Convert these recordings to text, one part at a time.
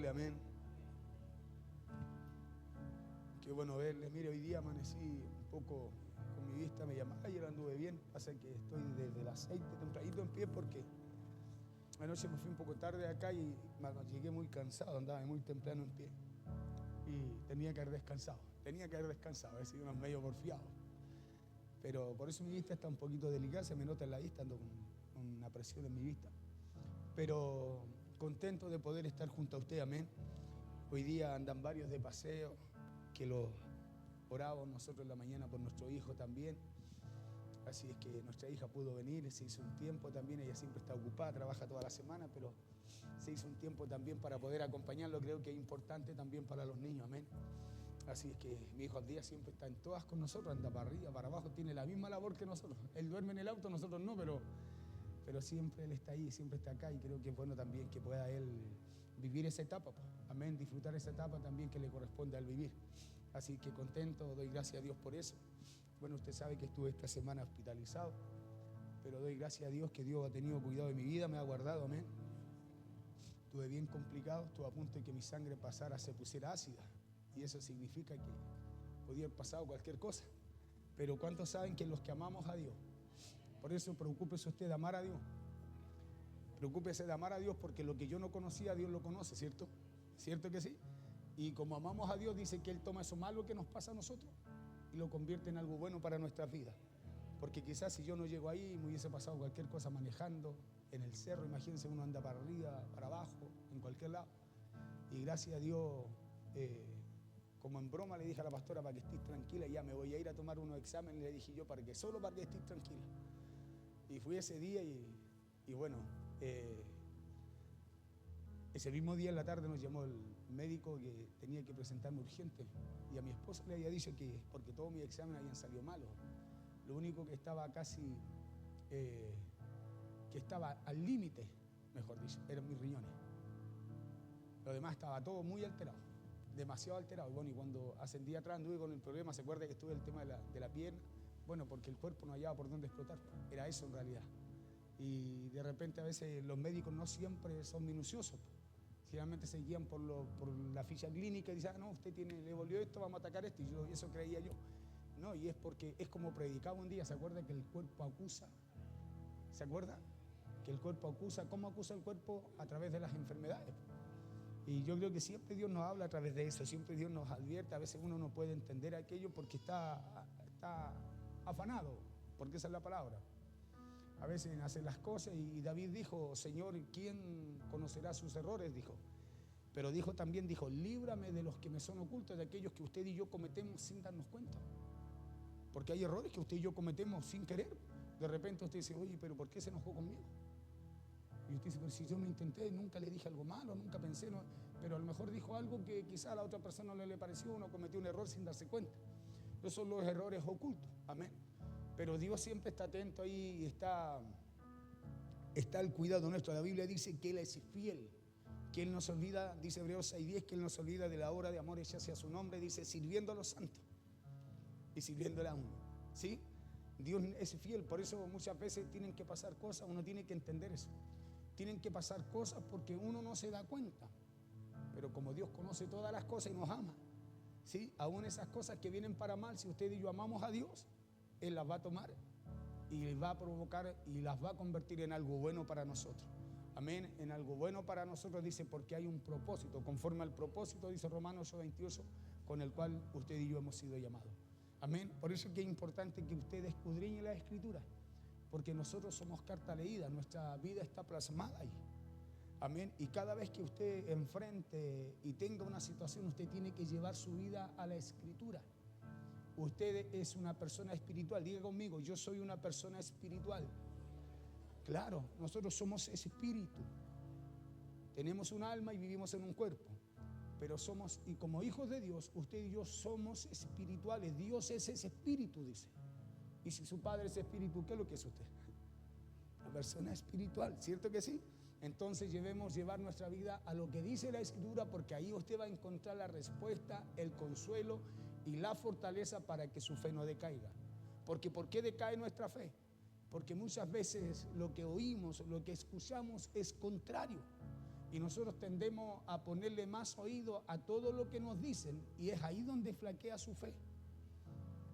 verle, amén. Qué bueno verle. Mire, hoy día amanecí un poco con mi vista, me llamaba, ayer anduve bien, pasa que estoy desde las 6 tempranito en pie porque anoche me fui un poco tarde acá y llegué muy cansado, andaba muy temprano en pie y tenía que haber descansado, a ver si uno es medio porfiado. Pero por eso mi vista está un poquito delicada, se me nota en la vista, ando con una presión en mi vista. Pero contento de poder estar junto a usted, amén. Hoy día andan varios de paseo, que los oramos nosotros en la mañana por nuestro hijo también. Así es que nuestra hija pudo venir, se hizo un tiempo también, ella siempre está ocupada, trabaja toda la semana, pero se hizo un tiempo también para poder acompañarlo, creo que es importante también para los niños, amén. Así es que mi hijo al día siempre está en todas con nosotros, anda para arriba, para abajo, tiene la misma labor que nosotros. Él duerme en el auto, nosotros no, pero siempre él está ahí, siempre está acá y creo que es bueno también que pueda él vivir esa etapa, amén, disfrutar esa etapa también que le corresponde al vivir. Así que contento, doy gracias a Dios por eso. Bueno, usted sabe que estuve esta semana hospitalizado, pero doy gracias a Dios que Dios ha tenido cuidado de mi vida, me ha guardado, amén. Estuve bien complicado, estuve a punto de que mi sangre pasara, se pusiera ácida. Y eso significa que podía haber pasado cualquier cosa. Pero ¿cuántos saben que los que amamos a Dios? Por eso preocúpese usted de amar a Dios. Preocúpese de amar a Dios porque lo que yo no conocía, Dios lo conoce, ¿cierto? ¿Cierto que sí? Y como amamos a Dios, dice que Él toma eso malo que nos pasa a nosotros y lo convierte en algo bueno para nuestras vidas. Porque quizás si yo no llego ahí, me hubiese pasado cualquier cosa manejando en el cerro. Imagínense, uno anda para arriba, para abajo, en cualquier lado. Y gracias a Dios, como en broma le dije a la pastora, para que estés tranquila, ya me voy a ir a tomar unos exámenes, le dije yo, solo para que estés tranquila. Y fui ese día y bueno, ese mismo día en la tarde nos llamó el médico que tenía que presentarme urgente. Y a mi esposa le había dicho que, porque todos mis exámenes habían salido malos, lo único que estaba casi, que estaba al límite, mejor dicho, eran mis riñones. Lo demás estaba todo muy alterado, demasiado alterado. Y bueno, y cuando hace un día atrás anduve con el problema, ¿se acuerda que estuve el tema de la pierna? Bueno, porque el cuerpo no hallaba por dónde explotar, era eso en realidad. Y de repente a veces los médicos no siempre son minuciosos. Generalmente se guían por la ficha clínica y dicen, no, usted le volvió esto, vamos a atacar esto. Y eso creía yo. No, y es porque es como predicaba un día, ¿se acuerda que el cuerpo acusa? ¿Se acuerda? Que el cuerpo acusa, ¿cómo acusa el cuerpo? A través de las enfermedades. Y yo creo que siempre Dios nos habla a través de eso, siempre Dios nos advierte. A veces uno no puede entender aquello porque está afanado, porque esa es la palabra. A veces hacen las cosas y David dijo, Señor, ¿quién conocerá sus errores? Dijo. Pero también dijo, líbrame de los que me son ocultos, de aquellos que usted y yo cometemos sin darnos cuenta. Porque hay errores que usted y yo cometemos sin querer. De repente usted dice, oye, pero ¿por qué se enojó conmigo? Y usted dice, pero si yo no intenté, nunca le dije algo malo, nunca pensé, no, pero a lo mejor dijo algo que quizá a la otra persona no le pareció, uno cometió un error sin darse cuenta. Esos son los errores ocultos, amén. Pero Dios siempre está atento ahí y está al cuidado nuestro. La Biblia dice que Él es fiel, que Él nos olvida, dice Hebreos 6:10, que Él nos olvida de la obra de amor hecha hacia su nombre, dice, sirviendo a los santos y sirviéndole a uno, ¿sí? Dios es fiel, por eso muchas veces tienen que pasar cosas, uno tiene que entender eso. Tienen que pasar cosas porque uno no se da cuenta, pero como Dios conoce todas las cosas y nos ama, ¿sí? Aún esas cosas que vienen para mal, si usted y yo amamos a Dios, Él las va a tomar y les va a provocar y las va a convertir en algo bueno para nosotros. Amén, en algo bueno para nosotros, dice, porque hay un propósito, conforme al propósito, dice Romanos 8:28, con el cual usted y yo hemos sido llamados. Amén, por eso es que es importante que usted escudriñe la Escritura, porque nosotros somos carta leída, nuestra vida está plasmada ahí. Amén, y cada vez que usted enfrente y tenga una situación, usted tiene que llevar su vida a la Escritura. Usted es una persona espiritual, diga conmigo, yo soy una persona espiritual. Claro, nosotros somos espíritu. Tenemos un alma y vivimos en un cuerpo. Pero somos, y como hijos de Dios, usted y yo somos espirituales. Dios es ese espíritu, dice. Y si su padre es espíritu, ¿qué es lo que es usted? Una persona espiritual, ¿cierto que sí? Entonces llevar nuestra vida a lo que dice la Escritura, porque ahí usted va a encontrar la respuesta, el consuelo y la fortaleza para que su fe no decaiga. Porque ¿por qué decae nuestra fe? Porque muchas veces lo que oímos, lo que escuchamos es contrario. Y nosotros tendemos a ponerle más oído a todo lo que nos dicen, y es ahí donde flaquea su fe.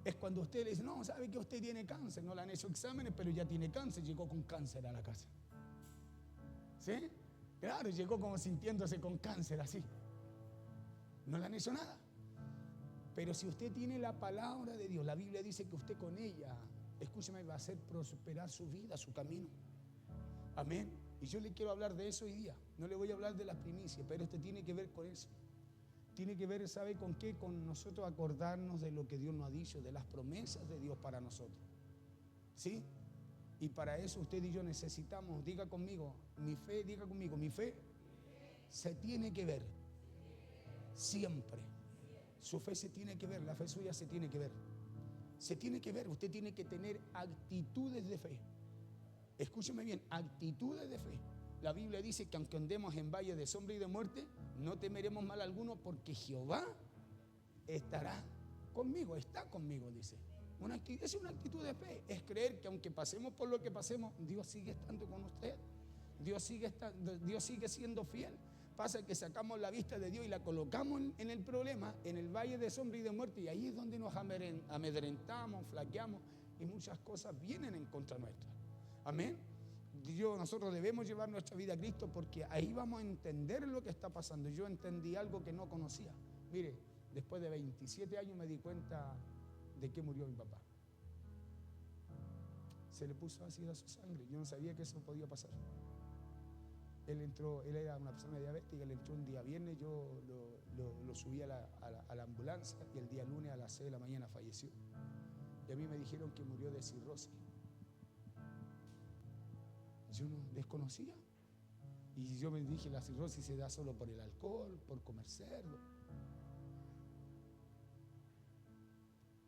Es cuando usted le dice, no, sabe que usted tiene cáncer, no le han hecho exámenes, pero ya tiene cáncer, llegó con cáncer a la casa. ¿Sí? Claro, llegó como sintiéndose con cáncer así. No le han hecho nada. Pero si usted tiene la palabra de Dios, la Biblia dice que usted con ella, escúcheme, va a hacer prosperar su vida, su camino. Amén. Y yo le quiero hablar de eso hoy día. No le voy a hablar de las primicias, pero esto tiene que ver con eso. Tiene que ver, ¿sabe con qué? Con nosotros acordarnos de lo que Dios nos ha dicho, de las promesas de Dios para nosotros. ¿Sí? Y para eso usted y yo necesitamos, diga conmigo, mi fe se tiene que ver. Siempre. Su fe se tiene que ver, la fe suya se tiene que ver. Se tiene que ver, usted tiene que tener actitudes de fe. Escúcheme bien, actitudes de fe. La Biblia dice que aunque andemos en valle de sombra y de muerte, no temeremos mal alguno porque Jehová estará conmigo, está conmigo, dice. Es una actitud de fe, es creer que aunque pasemos por lo que pasemos, Dios sigue estando con usted. Dios sigue siendo fiel. Pasa que sacamos la vista de Dios y la colocamos en el problema, en el valle de sombra y de muerte, y ahí es donde nos amedrentamos, flaqueamos, y muchas cosas vienen en contra nuestra. Amén. Nosotros debemos llevar nuestra vida a Cristo, porque ahí vamos a entender lo que está pasando. Yo entendí algo que no conocía. Mire, después de 27 años me di cuenta de que murió mi papá. Se le puso ácido a su sangre. Yo no sabía que eso podía pasar. Él era una persona diabética, él entró un día viernes, yo lo subí a la ambulancia, y el día lunes a las 6 de la mañana falleció. Y a mí me dijeron que murió de cirrosis. Yo no desconocía. Y yo me dije, la cirrosis se da solo por el alcohol, por comer cerdo.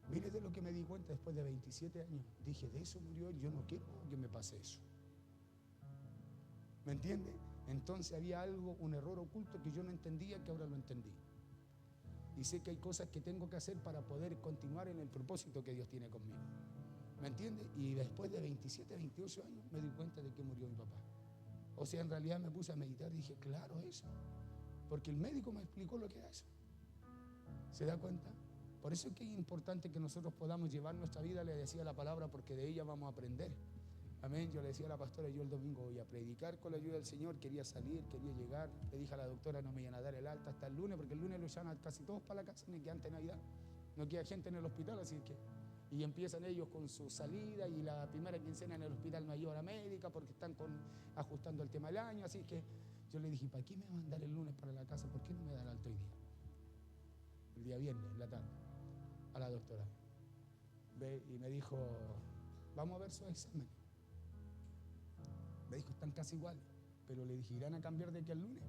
Mire de lo que me di cuenta después de 27 años. Dije, de eso murió él, yo no quiero que me pase eso. ¿Me entiende? Entonces había algo, un error oculto que yo no entendía, que ahora lo entendí. Y sé que hay cosas que tengo que hacer para poder continuar en el propósito que Dios tiene conmigo. ¿Me entiende? Y después de 27, 28 años me di cuenta de que murió mi papá. O sea, en realidad me puse a meditar y dije, claro, eso. Porque el médico me explicó lo que era eso. ¿Se da cuenta? Por eso es que es importante que nosotros podamos llevar nuestra vida, le decía la palabra, porque de ella vamos a aprender. Amén. Yo le decía a la pastora, yo el domingo voy a predicar con la ayuda del Señor. Quería salir, quería llegar. Le dije a la doctora, no me iban a dar el alta hasta el lunes, porque el lunes lo llaman casi todos para la casa, ni que antes de Navidad. No queda gente en el hospital, así que... Y empiezan ellos con su salida, y la primera quincena en el hospital no hay hora médica porque están ajustando el tema del año. Así que yo le dije, ¿para qué me van a dar el lunes para la casa? ¿Por qué no me da el alto hoy día? El día viernes, en la tarde, a la doctora. Y me dijo, vamos a ver sus exámenes. Me dijo, están casi igual. Pero le dije, ¿irán a cambiar de aquí al lunes?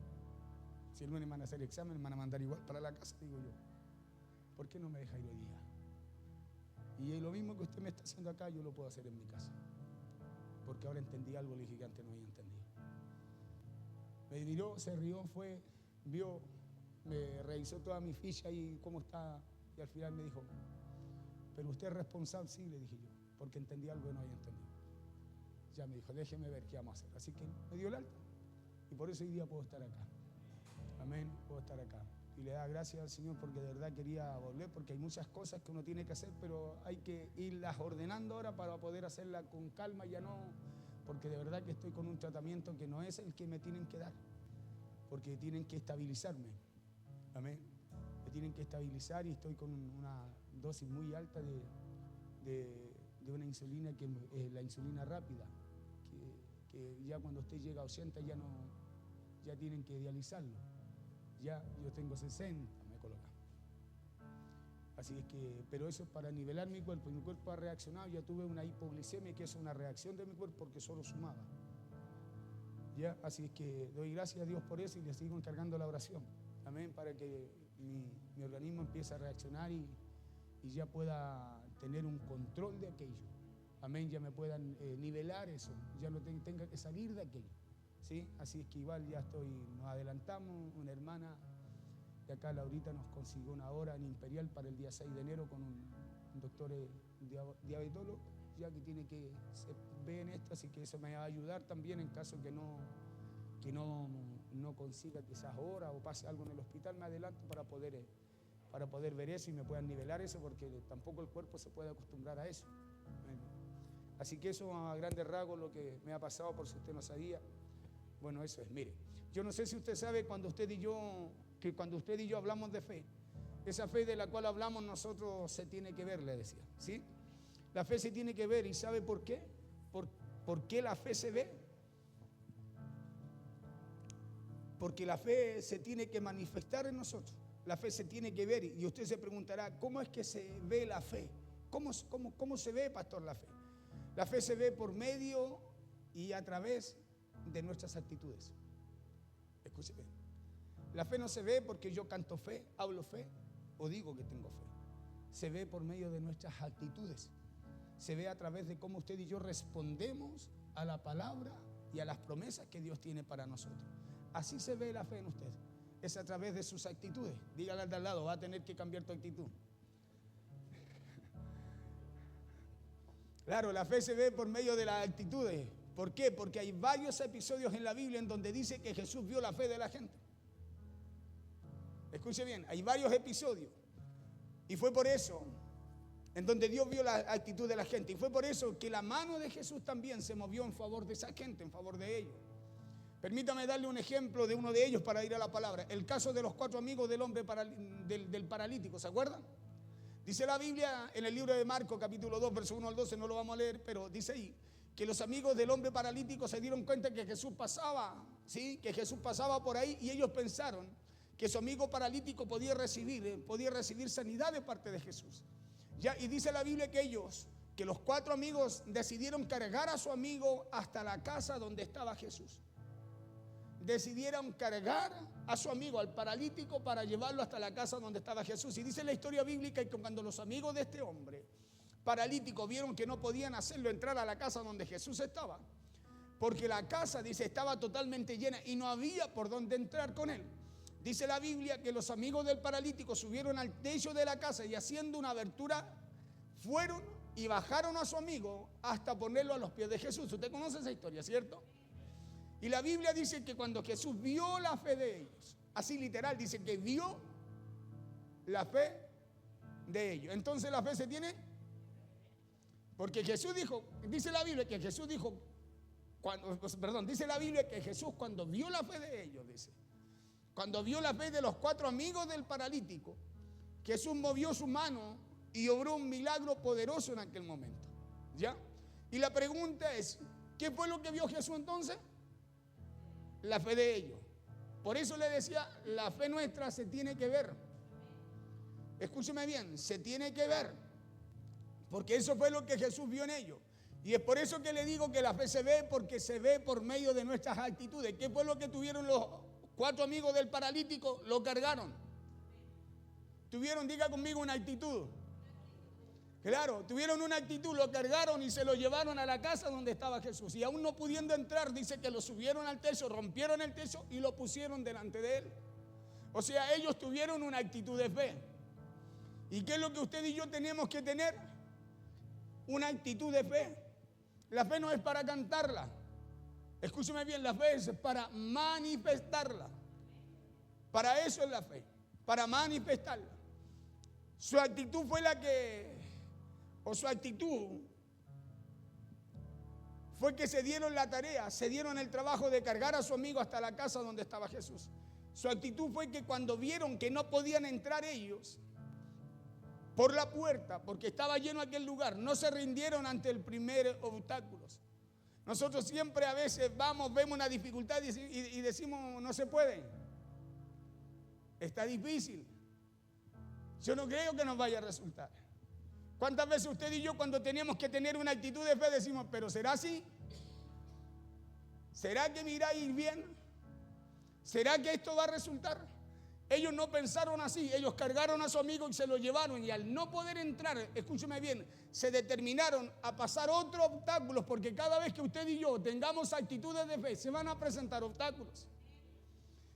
Si el lunes van a hacer exámenes, van a mandar igual para la casa, digo yo. ¿Por qué no me deja ir hoy día? Y lo mismo que usted me está haciendo acá, yo lo puedo hacer en mi casa. Porque ahora entendí algo, le dije que antes no había entendido. Me miró, se rió, vio, me revisó toda mi ficha y cómo está. Y al final me dijo, ¿pero usted es responsable? Sí, le dije yo, porque entendí algo que no había entendido. Ya me dijo, déjeme ver qué vamos a hacer. Así que me dio el alta. Y por eso hoy día puedo estar acá. Amén, puedo estar acá. Y le da gracias al Señor porque de verdad quería volver, porque hay muchas cosas que uno tiene que hacer, pero hay que irlas ordenando ahora para poder hacerlas con calma, ya no, porque de verdad que estoy con un tratamiento que no es el que me tienen que dar, porque tienen que estabilizarme. Amén. Me tienen que estabilizar y estoy con una dosis muy alta de una insulina que es la insulina rápida, que ya cuando usted llega a 80 ya tienen que dializarlo. Ya yo tengo 60, me colocan. Así es que, pero eso es para nivelar mi cuerpo. Y mi cuerpo ha reaccionado. Ya tuve una hipoglicemia, que es una reacción de mi cuerpo porque solo sumaba. Ya, así es que doy gracias a Dios por eso y le sigo encargando la oración. Amén, para que mi organismo empiece a reaccionar y ya pueda tener un control de aquello. Amén, ya me puedan nivelar eso, ya no tenga que salir de aquello. ¿Sí? Así es que igual ya nos adelantamos. Una hermana de acá, Laurita, nos consiguió una hora en Imperial para el día 6 de enero con un doctor diabetólogo, ya que se ve en esto, así que eso me va a ayudar también en caso que no no consiga quizás hora o pase algo en el hospital, me adelanto para poder ver eso y me puedan nivelar eso, porque tampoco el cuerpo se puede acostumbrar a eso. Así que eso a grandes rasgos lo que me ha pasado, por si usted no sabía. Bueno, eso es. Mire, yo no sé si usted sabe que cuando usted y yo hablamos de fe, esa fe de la cual hablamos nosotros se tiene que ver, le decía, ¿sí? La fe se tiene que ver, ¿y sabe por qué? ¿Por qué la fe se ve? Porque la fe se tiene que manifestar en nosotros. La fe se tiene que ver, y usted se preguntará, ¿cómo es que se ve la fe? ¿Cómo se ve, pastor, la fe? La fe se ve por medio y a través de nuestras actitudes. Escúcheme. La fe no se ve porque yo canto fe, hablo fe o digo que tengo fe. Se ve por medio de nuestras actitudes. Se ve a través de cómo usted y yo respondemos a la palabra y a las promesas que Dios tiene para nosotros. Así se ve la fe en usted. Es a través de sus actitudes. Dígale al de al lado, va a tener que cambiar tu actitud. Claro, la fe se ve por medio de las actitudes. ¿Por qué? Porque hay varios episodios en la Biblia en donde dice que Jesús vio la fe de la gente. Escuche bien, hay varios episodios. Y fue por eso en donde Dios vio la actitud de la gente. Y fue por eso que la mano de Jesús también se movió en favor de esa gente, en favor de ellos. Permítame darle un ejemplo de uno de ellos para ir a la palabra. El caso de los 4 amigos del hombre del paralítico, ¿se acuerdan? Dice la Biblia en el libro de Marcos, capítulo 2, verso 1 al 12, no lo vamos a leer, pero dice ahí que los amigos del hombre paralítico se dieron cuenta que Jesús pasaba, ¿sí? Que Jesús pasaba por ahí, y ellos pensaron que su amigo paralítico podía recibir sanidad de parte de Jesús. Ya, y dice la Biblia que los 4 amigos decidieron cargar a su amigo hasta la casa donde estaba Jesús. Decidieron cargar a su amigo, al paralítico, para llevarlo hasta la casa donde estaba Jesús. Y dice la historia bíblica que cuando los amigos de este hombre paralítico vieron que no podían hacerlo entrar a la casa donde Jesús estaba, porque la casa, dice, estaba totalmente llena y no había por dónde entrar con él. Dice la Biblia que los amigos del paralítico subieron al techo de la casa y, haciendo una abertura, fueron y bajaron a su amigo hasta ponerlo a los pies de Jesús. Usted conoce esa historia, ¿cierto? Y la Biblia dice que cuando Jesús vio la fe de ellos, así literal, dice que vio la fe de ellos. Entonces la fe se tiene, porque Jesús dijo, dice la Biblia que Jesús dijo, dice la Biblia que Jesús cuando vio la fe de ellos, dice, cuando vio la fe de los 4 amigos del paralítico, Jesús movió su mano y obró un milagro poderoso en aquel momento. ¿Ya? Y la pregunta es, ¿qué fue lo que vio Jesús entonces? La fe de ellos. Por eso le decía, la fe nuestra se tiene que ver. Escúcheme bien, se tiene que ver. Porque eso fue lo que Jesús vio en ellos. Y es por eso que le digo que la fe se ve, porque se ve por medio de nuestras actitudes. ¿Qué fue lo que tuvieron los 4 amigos del paralítico? Lo cargaron. Tuvieron, diga conmigo, una actitud. Claro, tuvieron una actitud, lo cargaron y se lo llevaron a la casa donde estaba Jesús. Y aún no pudiendo entrar, dice que lo subieron al techo, rompieron el techo y lo pusieron delante de él. O sea, ellos tuvieron una actitud de fe. ¿Y qué es lo que usted y yo tenemos que tener? Una actitud de fe. La fe no es para cantarla. Escúcheme bien, la fe es para manifestarla. Para eso es la fe, para manifestarla. Su actitud fue su actitud fue que se dieron la tarea, se dieron el trabajo de cargar a su amigo hasta la casa donde estaba Jesús. Su actitud fue que cuando vieron que no podían entrar ellos por la puerta, porque estaba lleno aquel lugar, no se rindieron ante el primer obstáculo. Nosotros siempre a veces vemos una dificultad y decimos, no se puede. Está difícil. Yo no creo que nos vaya a resultar. ¿Cuántas veces usted y yo, cuando tenemos que tener una actitud de fe, decimos, pero será así? ¿Será que me irá a ir bien? ¿Será que esto va a resultar? Ellos no pensaron así, ellos cargaron a su amigo y se lo llevaron, y al no poder entrar, escúcheme bien, se determinaron a pasar otros obstáculos, porque cada vez que usted y yo tengamos actitudes de fe, se van a presentar obstáculos.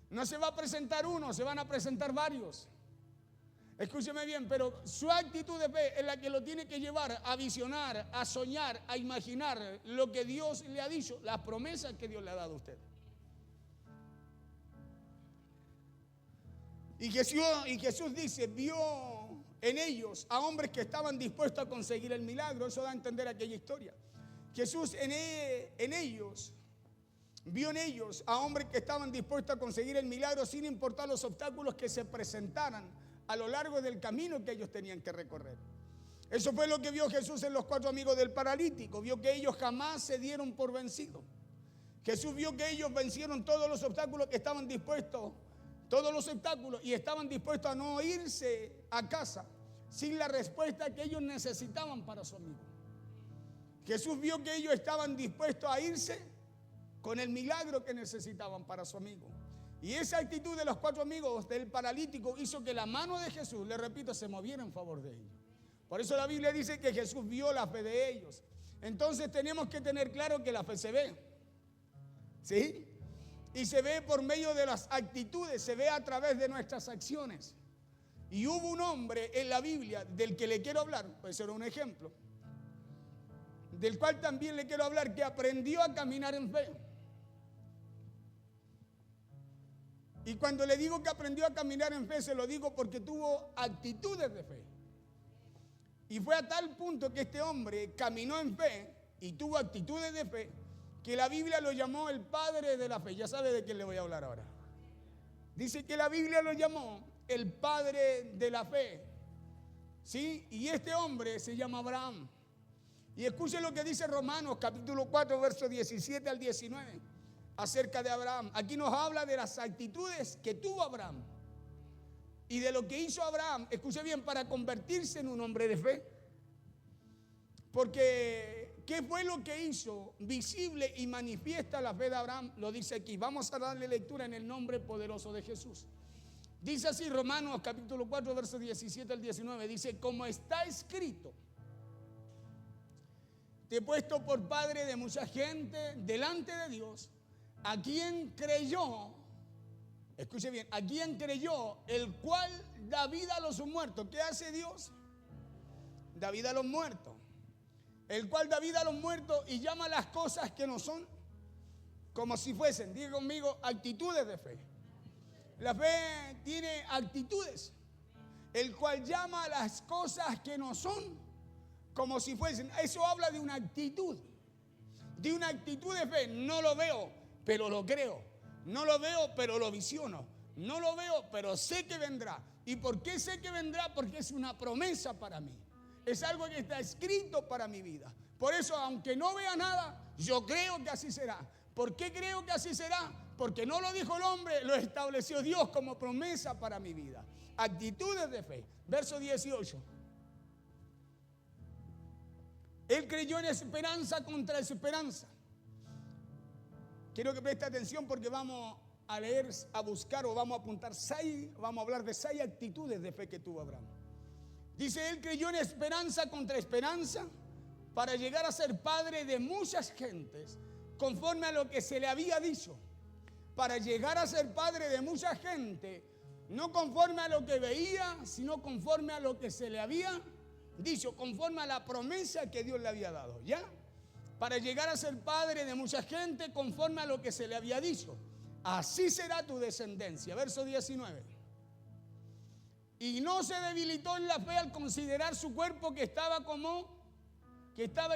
No se va a presentar uno, se van a presentar varios. Escúcheme bien, pero su actitud de fe es la que lo tiene que llevar a visionar, a soñar, a imaginar lo que Dios le ha dicho, las promesas que Dios le ha dado a usted. Y Jesús dice, vio en ellos a hombres que estaban dispuestos a conseguir el milagro. Eso da a entender aquella historia. Jesús vio en ellos a hombres que estaban dispuestos a conseguir el milagro sin importar los obstáculos que se presentaran a lo largo del camino que ellos tenían que recorrer. Eso fue lo que vio Jesús en los 4 amigos del paralítico. Vio que ellos jamás se dieron por vencidos. Jesús vio que ellos vencieron todos los obstáculos que estaban dispuestos, todos los obstáculos, y estaban dispuestos a no irse a casa sin la respuesta que ellos necesitaban para su amigo. Jesús vio que ellos estaban dispuestos a irse con el milagro que necesitaban para su amigo. Y esa actitud de los 4 amigos del paralítico hizo que la mano de Jesús, le repito, se moviera en favor de ellos. Por eso la Biblia dice que Jesús vio la fe de ellos. Entonces tenemos que tener claro que la fe se ve. ¿Sí? Y se ve por medio de las actitudes, se ve a través de nuestras acciones. Y hubo un hombre en la Biblia del que le quiero hablar, puede ser un ejemplo, del cual también le quiero hablar, que aprendió a caminar en fe. Y cuando le digo que aprendió a caminar en fe, se lo digo porque tuvo actitudes de fe. Y fue a tal punto que este hombre caminó en fe y tuvo actitudes de fe, que la Biblia lo llamó el padre de la fe. Ya sabe de quién le voy a hablar ahora. Dice que la Biblia lo llamó el padre de la fe. ¿Sí? Y este hombre se llama Abraham. Y escuche lo que dice Romanos capítulo 4, versos 17 al 19 acerca de Abraham. Aquí nos habla de las actitudes que tuvo Abraham y de lo que hizo Abraham, escuche bien, para convertirse en un hombre de fe. Porque ¿qué fue lo que hizo visible y manifiesta la fe de Abraham? Lo dice aquí. Vamos a darle lectura en el nombre poderoso de Jesús. Dice así Romanos capítulo 4, versos 17 al 19. Dice, como está escrito, te he puesto por padre de mucha gente delante de Dios, a quien creyó, escuche bien, a quien creyó, el cual da vida a los muertos. ¿Qué hace Dios? Da vida a los muertos. El cual da vida a los muertos y llama las cosas que no son como si fuesen. Diga conmigo, actitudes de fe. La fe tiene actitudes. El cual llama las cosas que no son como si fuesen. Eso habla de una actitud. De una actitud de fe. No lo veo, pero lo creo. No lo veo, pero lo visiono. No lo veo, pero sé que vendrá. ¿Y por qué sé que vendrá? Porque es una promesa para mí. Es algo que está escrito para mi vida. Por eso, aunque no vea nada, yo creo que así será. ¿Por qué creo que así será? Porque no lo dijo el hombre, lo estableció Dios como promesa para mi vida. Actitudes de fe. Verso 18. Él creyó en esperanza contra esperanza. Quiero que preste atención porque vamos a leer, a buscar o vamos a apuntar vamos a hablar de 6 actitudes de fe que tuvo Abraham. Dice, él creyó en esperanza contra esperanza para llegar a ser padre de muchas gentes, conforme a lo que se le había dicho. Para llegar a ser padre de mucha gente, no conforme a lo que veía, sino conforme a lo que se le había dicho, conforme a la promesa que Dios le había dado, ¿ya? Para llegar a ser padre de mucha gente, conforme a lo que se le había dicho. Así será tu descendencia. Verso 19. Y no se debilitó en la fe al considerar su cuerpo que estaba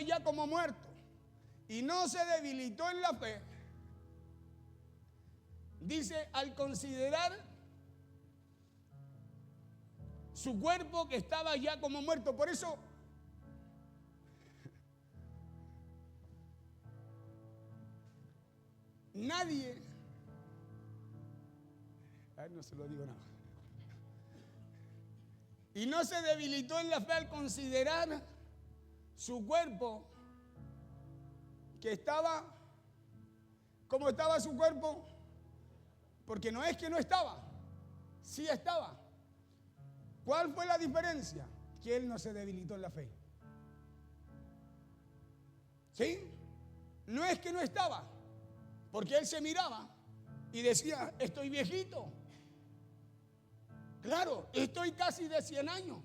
ya como muerto. Y no se debilitó en la fe. Dice, al considerar su cuerpo que estaba ya como muerto. Por eso, nadie, no se lo digo nada. Y no se debilitó en la fe al considerar su cuerpo que estaba, ¿cómo estaba su cuerpo? Porque no es que no estaba, sí estaba. ¿Cuál fue la diferencia? Que él no se debilitó en la fe. ¿Sí? No es que no estaba, porque él se miraba y decía, estoy viejito. Claro, estoy casi de 100 años.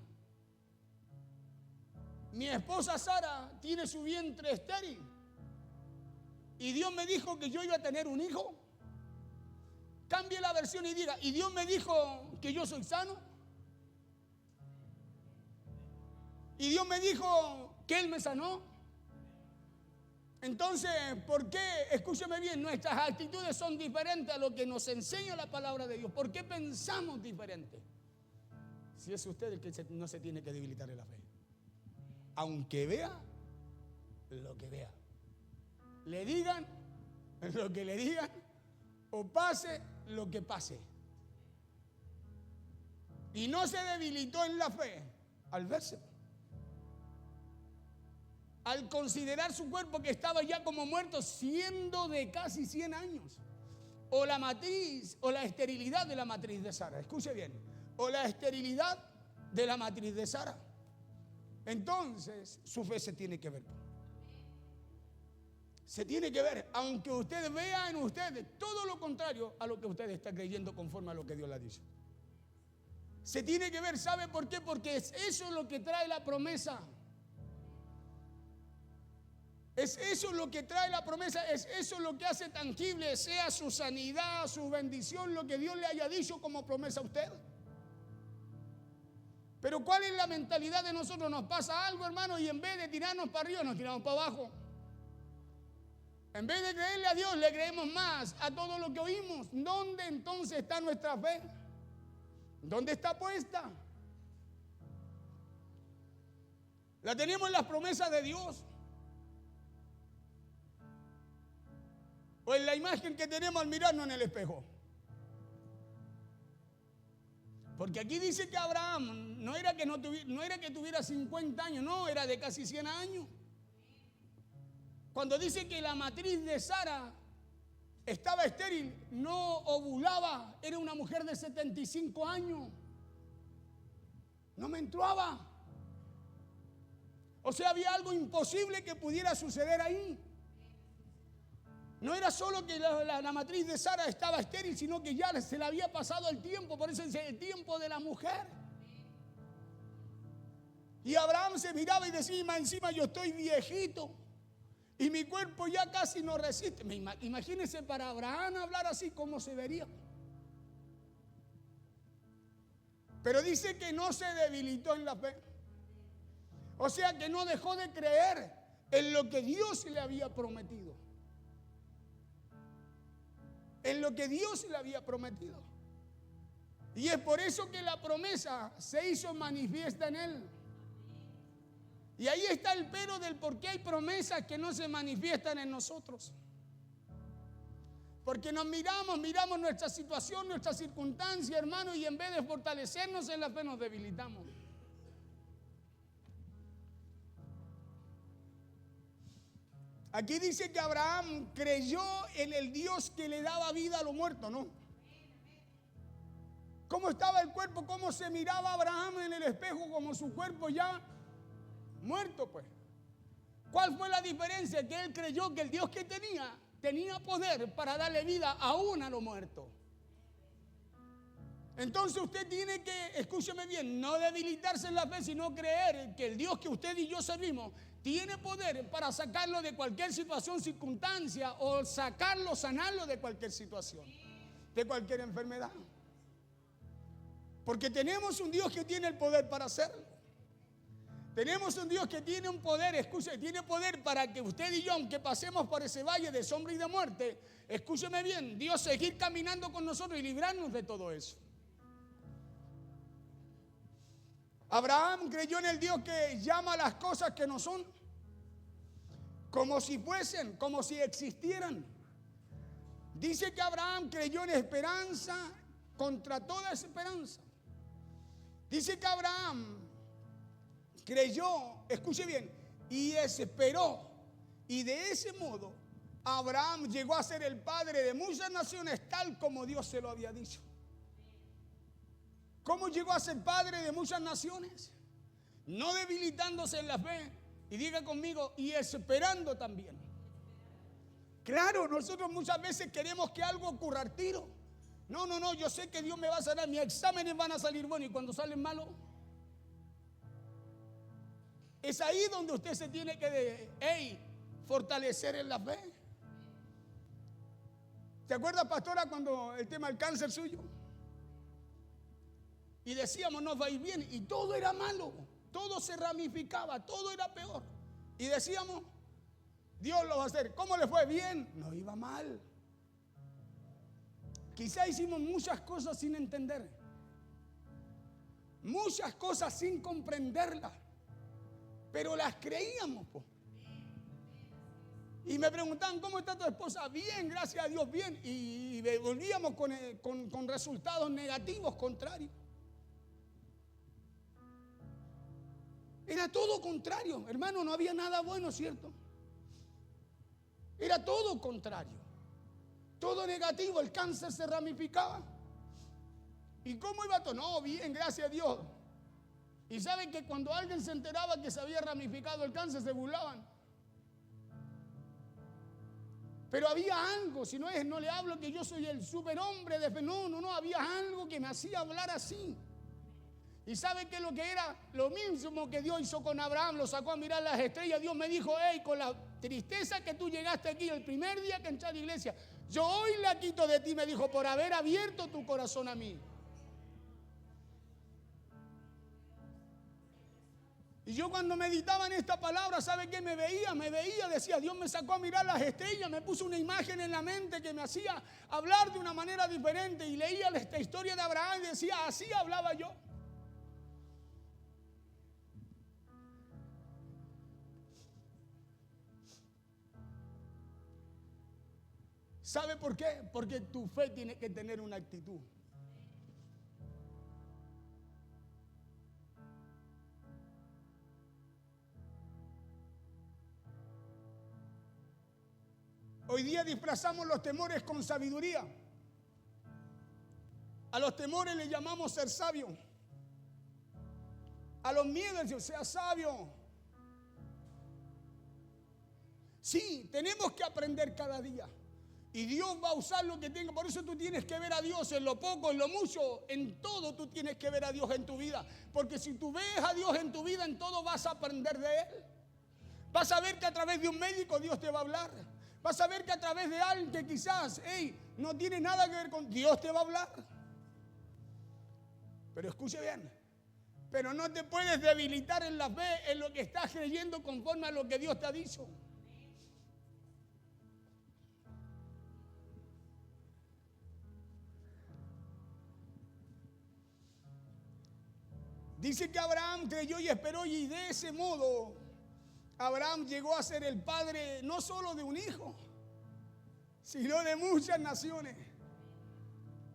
Mi esposa Sara tiene su vientre estéril. Y Dios me dijo que yo iba a tener un hijo cambie la versión y diga, ¿y Dios me dijo que yo soy sano? ¿Y Dios me dijo que Él me sanó? Entonces, ¿por qué? Escúcheme bien, nuestras actitudes son diferentes a lo que nos enseña la palabra de Dios. ¿Por qué pensamos diferente? Si es usted el que no se tiene que debilitar en la fe. Aunque vea lo que vea. Le digan lo que le digan o pase lo que pase. Y no se debilitó en la fe al verse. Al considerar su cuerpo que estaba ya como muerto, siendo de casi 100 años. O la matriz, o la esterilidad de la matriz de Sara. Escuche bien. O la esterilidad de la matriz de Sara. Entonces, su fe se tiene que ver. Se tiene que ver, aunque usted vea en usted todo lo contrario a lo que usted está creyendo conforme a lo que Dios le ha dicho. Se tiene que ver, ¿sabe por qué? Porque es eso lo que trae la promesa. Es eso lo que trae la promesa, es eso lo que hace tangible, sea su sanidad, su bendición, lo que Dios le haya dicho como promesa a usted. Pero ¿cuál es la mentalidad de nosotros? Nos pasa algo, hermano, y en vez de tirarnos para arriba, nos tiramos para abajo. En vez de creerle a Dios, le creemos más a todo lo que oímos. ¿Dónde entonces está nuestra fe? ¿Dónde está puesta? La tenemos en las promesas de Dios. O en la imagen que tenemos al mirarnos en el espejo. Porque aquí dice que Abraham no era que tuviera 50 años, no, era de casi 100 años. Cuando dice que la matriz de Sara estaba estéril, no ovulaba, era una mujer de 75 años. No menstruaba. O sea, había algo imposible que pudiera suceder ahí. No era solo que la matriz de Sara estaba estéril, sino que ya se le había pasado el tiempo, por eso es el tiempo de la mujer. Y Abraham se miraba y decía, encima yo estoy viejito y mi cuerpo ya casi no resiste. Imagínense para Abraham hablar así, ¿cómo se vería? Pero dice que no se debilitó en la fe. O sea que no dejó de creer en lo que Dios le había prometido. En lo que Dios le había prometido. Y es por eso que la promesa se hizo manifiesta en él. Y ahí está el pero del por qué hay promesas que no se manifiestan en nosotros. Porque nos miramos nuestra situación, nuestra circunstancia, hermano, y en vez de fortalecernos en la fe nos debilitamos. Aquí dice que Abraham creyó en el Dios que le daba vida a los muertos, ¿no? ¿Cómo estaba el cuerpo? ¿Cómo se miraba Abraham en el espejo? Como su cuerpo ya muerto, pues. ¿Cuál fue la diferencia? Que él creyó que el Dios que tenía poder para darle vida aún a los muertos. Entonces usted tiene que, escúcheme bien, no debilitarse en la fe, sino creer que el Dios que usted y yo servimos tiene poder para sacarlo de cualquier situación, circunstancia, o sacarlo, sanarlo de cualquier situación, de cualquier enfermedad. Porque tenemos un Dios que tiene el poder para hacerlo. Tenemos un Dios que tiene un poder, escúcheme, tiene poder para que usted y yo, aunque pasemos por ese valle de sombra y de muerte, escúcheme bien, Dios seguir caminando con nosotros y librarnos de todo eso. Abraham creyó en el Dios que llama las cosas que no son como si fuesen, como si existieran. Dice que Abraham creyó en esperanza contra toda esperanza. Dice que Abraham creyó, escuche bien, y esperó. Y de ese modo Abraham llegó a ser el padre de muchas naciones, tal como Dios se lo había dicho. ¿Cómo llegó a ser padre de muchas naciones? No debilitándose en la fe. Y diga conmigo, y esperando también. Claro, nosotros muchas veces queremos que algo ocurra al tiro. No, yo sé que Dios me va a sanar, mis exámenes van a salir buenos y cuando salen malos. Es ahí donde usted se tiene que fortalecer en la fe. ¿Te acuerdas, pastora, cuando el tema del cáncer suyo? Y decíamos, nos va a ir bien. Y todo era malo. Todo se ramificaba. Todo era peor. Y decíamos, Dios lo va a hacer. ¿Cómo le fue? Bien. No iba mal. Quizá hicimos muchas cosas sin entender. Muchas cosas sin comprenderlas. Pero las creíamos, po. Y me preguntaban, ¿cómo está tu esposa? Bien, gracias a Dios, bien. Y volvíamos con resultados negativos, contrarios. Era todo contrario, hermano, no había nada bueno, ¿cierto? Era todo contrario. Todo negativo, el cáncer se ramificaba. ¿Y cómo iba todo? No, bien, gracias a Dios. Y saben que cuando alguien se enteraba que se había ramificado el cáncer, se burlaban. Pero había algo, si no es, no le hablo que yo soy el superhombre de fe. No, había algo que me hacía hablar así. Y ¿sabe qué es lo que era? Lo mismo que Dios hizo con Abraham, lo sacó a mirar las estrellas. Dios me dijo, hey, con la tristeza que tú llegaste aquí el primer día que entré a la iglesia, yo hoy la quito de ti, me dijo, por haber abierto tu corazón a mí. Y yo cuando meditaba en esta palabra, ¿sabe qué? Me veía, decía, Dios me sacó a mirar las estrellas, me puso una imagen en la mente que me hacía hablar de una manera diferente. Y leía esta historia de Abraham y decía, así hablaba yo. ¿Sabe por qué? Porque tu fe tiene que tener una actitud. Hoy día disfrazamos los temores con sabiduría. A los temores le llamamos ser sabio. A los miedos decimos, sea sabio. Sí, tenemos que aprender cada día. Y Dios va a usar lo que tenga. Por eso tú tienes que ver a Dios en lo poco, en lo mucho, en todo tú tienes que ver a Dios en tu vida. Porque si tú ves a Dios en tu vida, en todo vas a aprender de Él. Vas a ver que a través de un médico Dios te va a hablar. Vas a ver que a través de alguien que quizás, no tiene nada que ver con Dios, te va a hablar. Pero escuche bien, pero no te puedes debilitar en la fe, en lo que estás creyendo conforme a lo que Dios te ha dicho. Dice que Abraham creyó y esperó, y de ese modo Abraham llegó a ser el padre no solo de un hijo, sino de muchas naciones.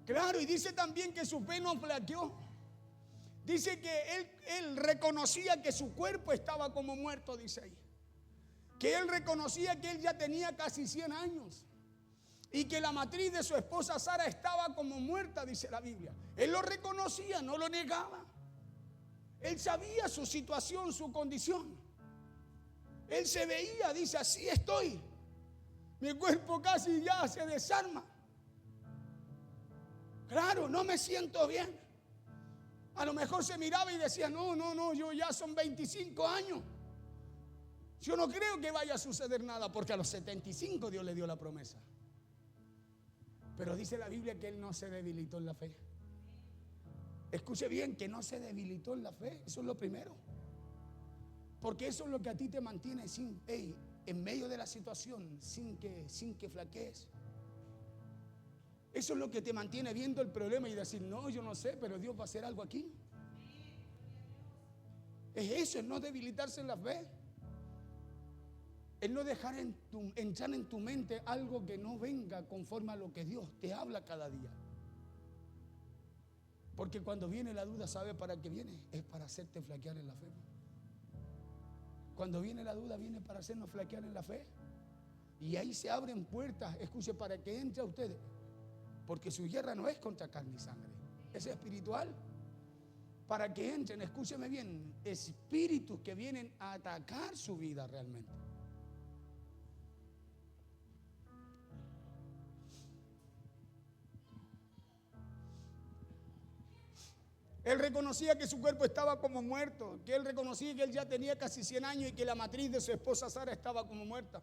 Claro, y dice también que su fe no flaqueó. Dice que él reconocía que su cuerpo estaba como muerto, dice ahí. Que él reconocía que él ya tenía casi 100 años. Y que la matriz de su esposa Sara estaba como muerta, dice la Biblia. Él lo reconocía, no lo negaba. Él sabía su situación, su condición. Él se veía, dice, así estoy. Mi cuerpo casi ya se desarma. Claro, no me siento bien. A lo mejor se miraba y decía, no, yo ya son 25 años. Yo no creo que vaya a suceder nada, porque a los 75 Dios le dio la promesa. Pero dice la Biblia que él no se debilitó en la fe. Escuche bien, que no se debilitó en la fe. Eso es lo primero. Porque eso es lo que a ti te mantiene en medio de la situación, sin que flaquees. Eso es lo que te mantiene viendo el problema y decir, no, yo no sé, pero Dios va a hacer algo aquí. Es eso, es no debilitarse en la fe. Es no dejar entrar en tu mente algo que no venga conforme a lo que Dios te habla cada día. Porque cuando viene la duda, ¿sabe para qué viene? Es para hacerte flaquear en la fe. Cuando viene la duda, viene para hacernos flaquear en la fe. Y ahí se abren puertas, escuche, para que entre a ustedes. Porque su guerra no es contra carne y sangre, es espiritual. Para que entren, escúcheme bien, espíritus que vienen a atacar su vida realmente. Él reconocía que su cuerpo estaba como muerto, que él reconocía que él ya tenía casi 100 años y que la matriz de su esposa Sara estaba como muerta.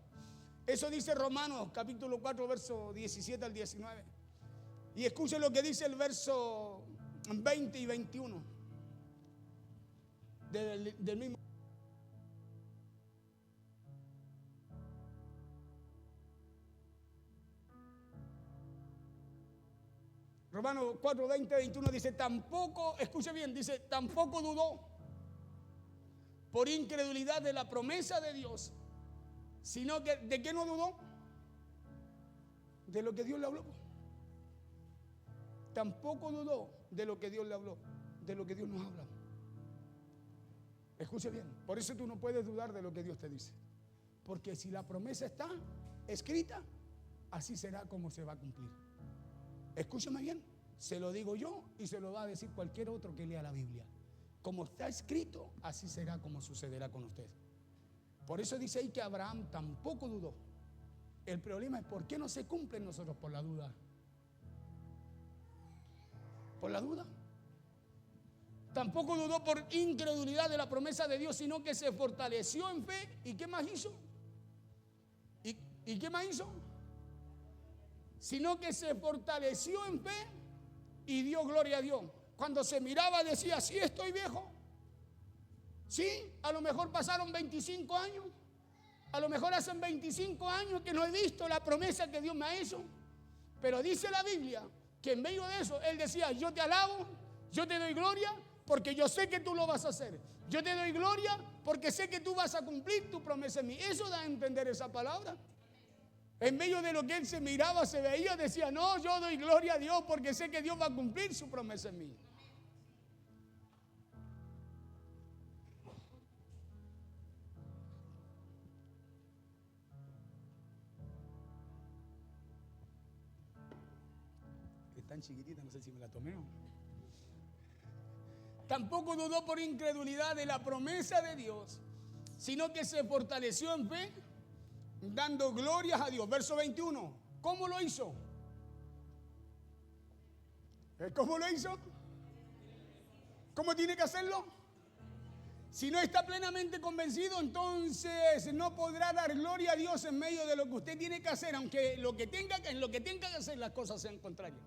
Eso dice Romanos capítulo 4, verso 17 al 19. Y escuche lo que dice el verso 20 y 21 del mismo. Romanos 4, 20, 21 dice, tampoco, escuche bien, dice, tampoco dudó por incredulidad de la promesa de Dios, sino que, ¿de qué no dudó? De lo que Dios le habló. Tampoco dudó de lo que Dios le habló, de lo que Dios nos habla. Escuche bien, por eso tú no puedes dudar de lo que Dios te dice. Porque si la promesa está escrita, así será como se va a cumplir. Escúchame bien, se lo digo yo y se lo va a decir cualquier otro que lea la Biblia. Como está escrito, así será como sucederá con usted. Por eso dice ahí que Abraham tampoco dudó. El problema es por qué no se cumple en nosotros por la duda. Por la duda. Tampoco dudó por incredulidad de la promesa de Dios, sino que se fortaleció en fe. ¿Y qué más hizo? ¿Y qué más hizo? Sino que se fortaleció en fe y dio gloria a Dios. Cuando se miraba decía, sí, estoy viejo. Sí, a lo mejor pasaron 25 años. A lo mejor hacen 25 años que no he visto la promesa que Dios me ha hecho. Pero dice la Biblia que en medio de eso, él decía, yo te alabo, yo te doy gloria, porque yo sé que tú lo vas a hacer. Yo te doy gloria porque sé que tú vas a cumplir tu promesa en mí. Eso da a entender esa palabra. En medio de lo que él se miraba, se veía, decía, no, yo doy gloria a Dios porque sé que Dios va a cumplir su promesa en mí. Es tan chiquitita, no sé si me la tomé o no. Tampoco dudó por incredulidad de la promesa de Dios, sino que se fortaleció en fe, dando glorias a Dios. Verso 21. ¿Cómo lo hizo? ¿Cómo lo hizo? ¿Cómo tiene que hacerlo? Si no está plenamente convencido, entonces no podrá dar gloria a Dios en medio de lo que usted tiene que hacer, aunque en lo que tenga que hacer las cosas sean contrarias.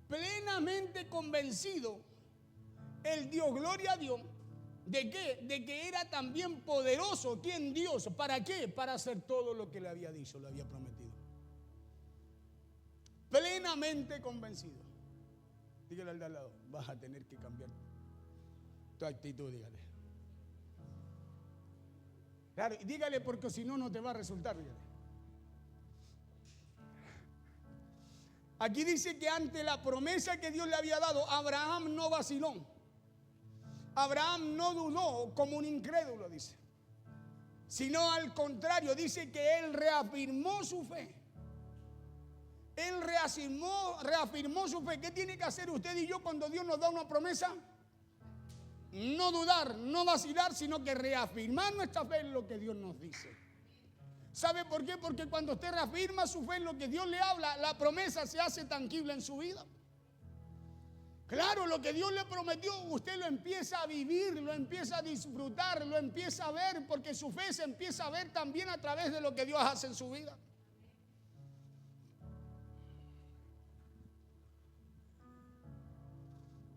Plenamente convencido, él dio gloria a Dios. ¿De qué? De que era también poderoso. ¿Quién? Dios. ¿Para qué? Para hacer todo lo que le había dicho, le había prometido. Plenamente convencido. Dígale al de al lado, vas a tener que cambiar tu actitud, dígale. Claro, y dígale porque si no, no te va a resultar, dígale. Aquí dice que ante la promesa que Dios le había dado, Abraham no vaciló. Abraham no dudó como un incrédulo, dice. Sino al contrario, dice que él reafirmó su fe. Él reafirmó su fe. ¿Qué tiene que hacer usted y yo cuando Dios nos da una promesa? No dudar, no vacilar, sino que reafirmar nuestra fe en lo que Dios nos dice. ¿Sabe por qué? Porque cuando usted reafirma su fe en lo que Dios le habla, la promesa se hace tangible en su vida. Claro, lo que Dios le prometió, usted lo empieza a vivir, lo empieza a disfrutar, lo empieza a ver, porque su fe se empieza a ver también a través de lo que Dios hace en su vida.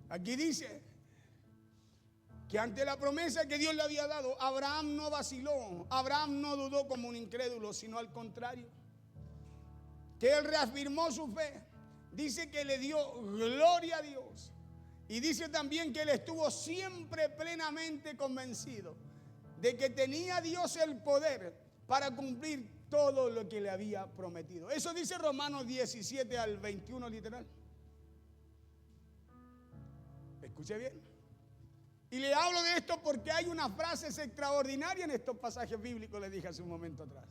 Aquí dice que ante la promesa que Dios le había dado, Abraham no vaciló, Abraham no dudó como un incrédulo, sino al contrario, que él reafirmó su fe. Dice que le dio gloria a Dios. Y dice también que él estuvo siempre plenamente convencido de que tenía Dios el poder para cumplir todo lo que le había prometido. Eso dice Romanos 17 al 21 literal. Escuche bien. Y le hablo de esto porque hay unas frases extraordinarias en estos pasajes bíblicos, les dije hace un momento atrás,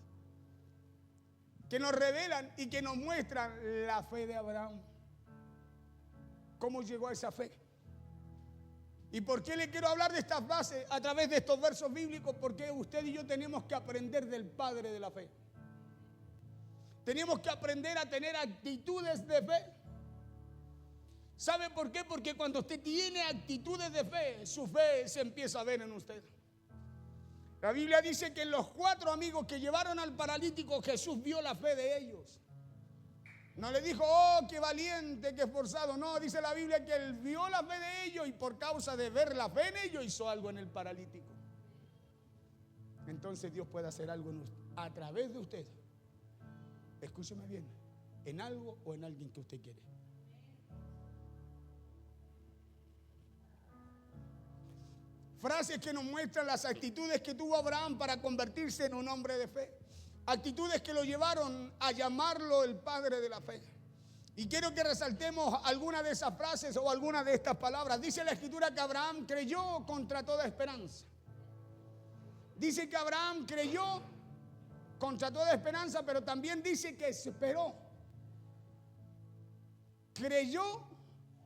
que nos revelan y que nos muestran la fe de Abraham. ¿Cómo llegó a esa fe? ¿Y por qué le quiero hablar de estas frases a través de estos versos bíblicos? Porque usted y yo tenemos que aprender del padre de la fe. Tenemos que aprender a tener actitudes de fe. ¿Sabe por qué? Porque cuando usted tiene actitudes de fe, su fe se empieza a ver en usted. La Biblia dice que en los 4 amigos que llevaron al paralítico, Jesús vio la fe de ellos. No le dijo, oh, qué valiente, qué esforzado. No, dice la Biblia que él vio la fe de ellos y por causa de ver la fe en ellos hizo algo en el paralítico. Entonces Dios puede hacer algo a través de usted. Escúcheme bien, en algo o en alguien que usted quiere. Frases que nos muestran las actitudes que tuvo Abraham para convertirse en un hombre de fe. Actitudes que lo llevaron a llamarlo el padre de la fe. Y quiero que resaltemos alguna de esas frases o alguna de estas palabras. Dice la Escritura que Abraham creyó contra toda esperanza. Dice que Abraham creyó contra toda esperanza, pero también dice que esperó. Creyó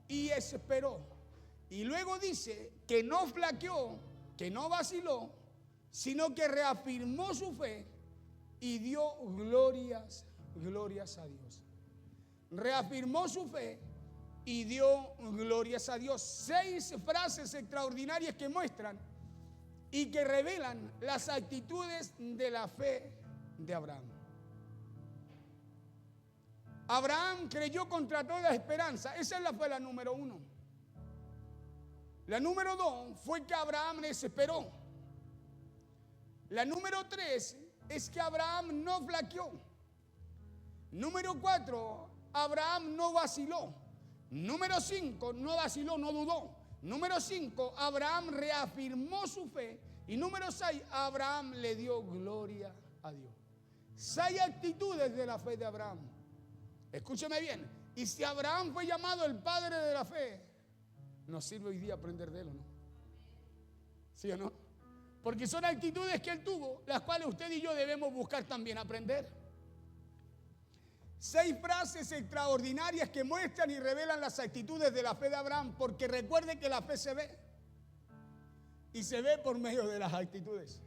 y esperó. Y luego dice que no flaqueó, que no vaciló, sino que reafirmó su fe y dio glorias a Dios. Reafirmó su fe y dio glorias a Dios. 6 frases extraordinarias que muestran y que revelan las actitudes de la fe de Abraham. Abraham creyó contra toda esperanza. Esa fue la número 1. La número 2 fue que Abraham esperó. La número 3 es que Abraham no flaqueó. Número 4, Abraham no vaciló. Número 5, no vaciló, no dudó. Número 5, Abraham reafirmó su fe. Y número 6, Abraham le dio gloria a Dios. 6 actitudes de la fe de Abraham. Escúcheme bien. Y si Abraham fue llamado el padre de la fe, nos sirve hoy día aprender de él, ¿o no? ¿Sí o no? Porque son actitudes que él tuvo, las cuales usted y yo debemos buscar también aprender. 6 frases extraordinarias que muestran y revelan las actitudes de la fe de Abraham, porque recuerde que la fe se ve. Y se ve por medio de las actitudes.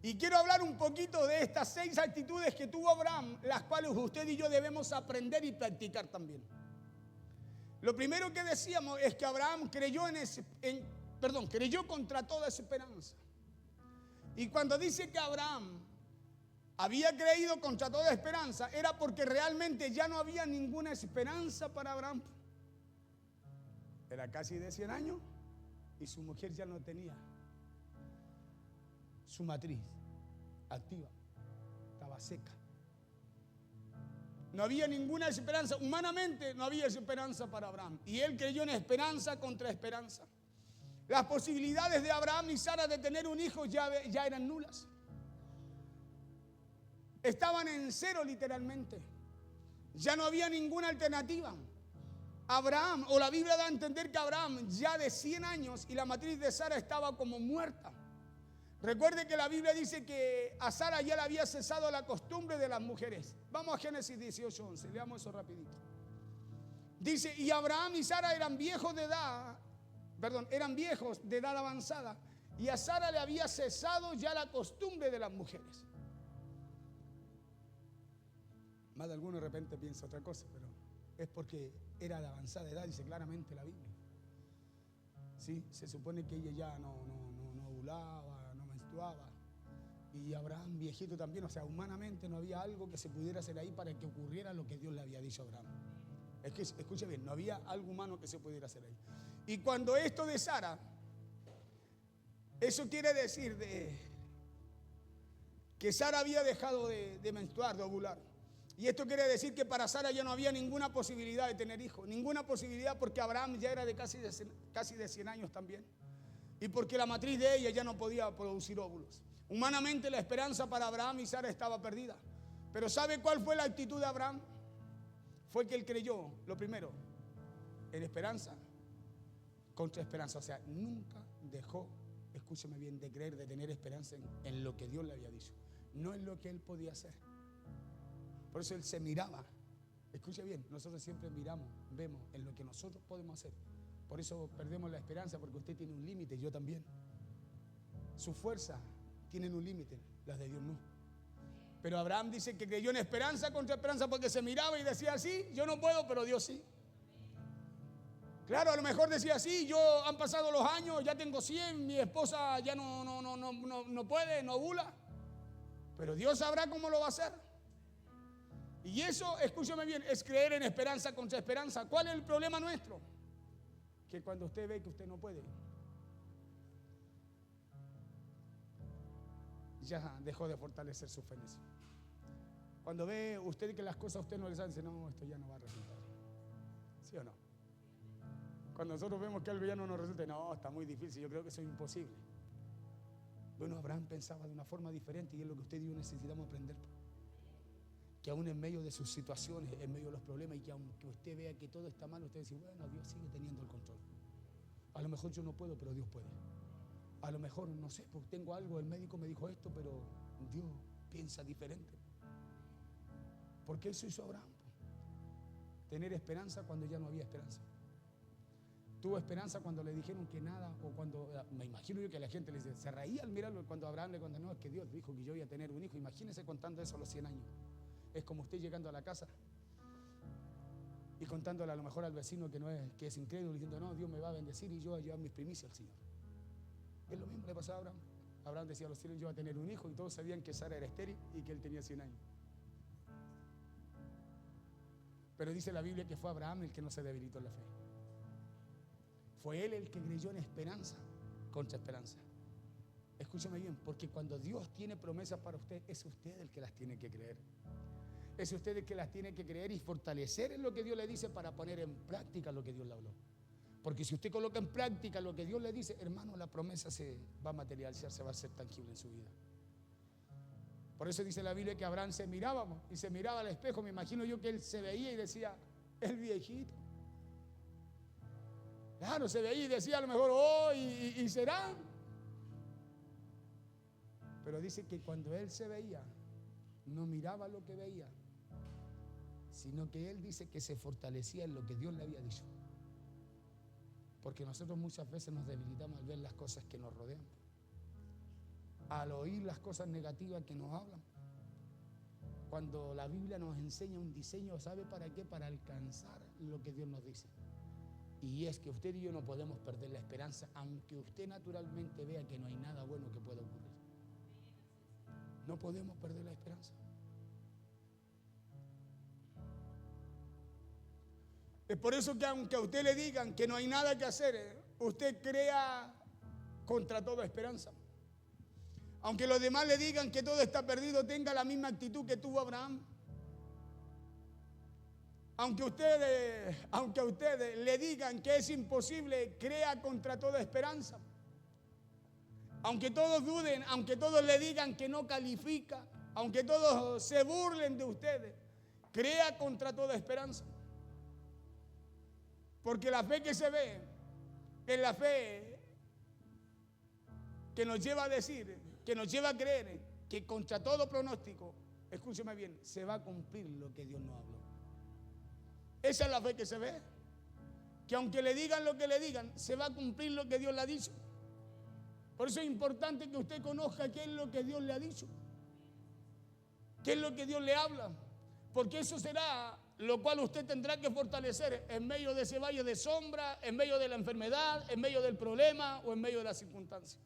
Y quiero hablar un poquito de estas 6 actitudes que tuvo Abraham, las cuales usted y yo debemos aprender y practicar también. Lo primero que decíamos es que Abraham creyó contra toda esperanza. Y cuando dice que Abraham había creído contra toda esperanza, era porque realmente ya no había ninguna esperanza para Abraham. Era casi de 100 años y su mujer ya no tenía su matriz activa, estaba seca. No había ninguna esperanza, humanamente no había esperanza para Abraham. Y él creyó en esperanza contra esperanza. Las posibilidades de Abraham y Sara de tener un hijo ya eran nulas. Estaban en cero literalmente. Ya no había ninguna alternativa. Abraham, o la Biblia da a entender que Abraham ya de 100 años y la matriz de Sara estaba como muerta. Recuerde que la Biblia dice que a Sara ya le había cesado la costumbre de las mujeres. Vamos a Génesis 18:11, leamos eso rapidito. Dice, y Abraham y Sara eran viejos de edad avanzada, y a Sara le había cesado ya la costumbre de las mujeres. Más de alguno de repente piensa otra cosa, pero es porque era de avanzada edad, dice claramente la Biblia. Sí, se supone que ella ya no ovulaba, y Abraham viejito también, o sea, humanamente no había algo que se pudiera hacer ahí para que ocurriera lo que Dios le había dicho a Abraham. Es que, escuche bien, no había algo humano que se pudiera hacer ahí. Y cuando esto de Sara, eso quiere decir que Sara había dejado de menstruar, de ovular. Y esto quiere decir que para Sara ya no había ninguna posibilidad de tener hijos, ninguna posibilidad, porque Abraham ya era de casi de 100 años también. Y porque la matriz de ella ya no podía producir óvulos. Humanamente la esperanza para Abraham y Sara estaba perdida. Pero ¿sabe cuál fue la actitud de Abraham? Fue que él creyó, lo primero, en esperanza contra esperanza. O sea, nunca dejó, escúcheme bien, de creer, de tener esperanza en lo que Dios le había dicho. No en lo que él podía hacer. Por eso él se miraba. Escuche bien, nosotros siempre miramos, vemos en lo que nosotros podemos hacer. Por eso perdemos la esperanza, porque usted tiene un límite, yo también. Su fuerza tienen un límite, las de Dios no. Pero Abraham dice que creyó en esperanza contra esperanza, porque se miraba y decía, sí, yo no puedo, pero Dios sí. Claro, a lo mejor decía, sí, han pasado los años, ya tengo 100, mi esposa ya no puede, no ovula. Pero Dios sabrá cómo lo va a hacer. Y eso, escúchame bien, es creer en esperanza contra esperanza. ¿Cuál es el problema nuestro? Que cuando usted ve que usted no puede, ya dejó de fortalecer su fe en eso. Cuando ve usted que las cosas a usted no le salen, dice, no, esto ya no va a resultar. ¿Sí o no? Cuando nosotros vemos que algo ya no nos resulta, no, está muy difícil, yo creo que eso es imposible. Bueno, Abraham pensaba de una forma diferente y es lo que usted y yo necesitamos aprender. Que aún en medio de sus situaciones, en medio de los problemas, y que aunque usted vea que todo está mal, usted dice, bueno, Dios sigue teniendo el control. A lo mejor yo no puedo, pero Dios puede. A lo mejor, no sé, porque tengo algo, el médico me dijo esto, pero Dios piensa diferente. Porque eso hizo Abraham. Tener esperanza cuando ya no había esperanza. Tuvo esperanza cuando le dijeron que nada, o cuando, me imagino yo que la gente le dice, se reía al mirarlo cuando Abraham le contó, no, es que Dios dijo que yo iba a tener un hijo. Imagínese contando eso a los 100 años. Es como usted llegando a la casa y contándole a lo mejor al vecino que es incrédulo, diciendo, no, Dios me va a bendecir y yo voy a llevar mis primicias al Señor. Es lo mismo le pasaba a Abraham. Abraham decía a los 100 años, yo voy a tener un hijo, y todos sabían que Sara era estéril y que él tenía 100 años. Pero dice la Biblia que fue Abraham el que no se debilitó en la fe. Fue él el que creyó en esperanza contra esperanza. Escúchame bien, porque cuando Dios tiene promesas para usted, es usted el que las tiene que creer. Es usted el que las tiene que creer y fortalecer en lo que Dios le dice para poner en práctica lo que Dios le habló. Porque si usted coloca en práctica lo que Dios le dice, hermano, la promesa se va a materializar, se va a hacer tangible en su vida. Por eso dice la Biblia que Abraham se miraba y se miraba al espejo. Me imagino yo que él se veía y decía, el viejito. Claro, se veía y decía a lo mejor, oh, y será. Pero dice que cuando él se veía, no miraba lo que veía, sino que él dice que se fortalecía en lo que Dios le había dicho. Porque nosotros muchas veces nos debilitamos al ver las cosas que nos rodean, al oír las cosas negativas que nos hablan. Cuando la Biblia nos enseña un diseño, ¿sabe para qué? Para alcanzar lo que Dios nos dice. Y es que usted y yo no podemos perder la esperanza, aunque usted naturalmente vea que no hay nada bueno que pueda ocurrir. No podemos perder la esperanza. Es por eso que aunque a usted le digan que no hay nada que hacer, usted crea contra toda esperanza. Aunque los demás le digan que todo está perdido, tenga la misma actitud que tuvo Abraham. Aunque a ustedes le digan que es imposible, crea contra toda esperanza. Aunque todos duden, aunque todos le digan que no califica, aunque todos se burlen de ustedes, crea contra toda esperanza. Porque la fe que se ve es la fe que nos lleva a decir, que nos lleva a creer que contra todo pronóstico, escúcheme bien, se va a cumplir lo que Dios nos habló. Esa es la fe que se ve. Que aunque le digan lo que le digan, se va a cumplir lo que Dios le ha dicho. Por eso es importante que usted conozca qué es lo que Dios le ha dicho. Qué es lo que Dios le habla. Porque eso será lo cual usted tendrá que fortalecer en medio de ese valle de sombra, en medio de la enfermedad, en medio del problema o en medio de la circunstancia.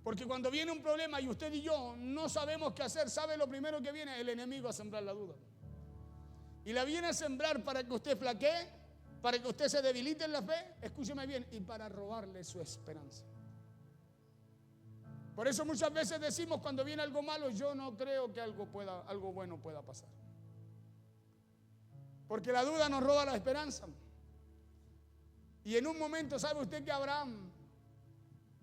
Porque cuando viene un problema y usted y yo no sabemos qué hacer, ¿sabe lo primero que viene? El enemigo a sembrar la duda. Y la viene a sembrar para que usted flaquee, para que usted se debilite en la fe, escúcheme bien, y para robarle su esperanza. Por eso muchas veces decimos cuando viene algo malo, yo no creo que algo bueno pueda pasar. Porque la duda nos roba la esperanza. Y en un momento, ¿sabe usted que Abraham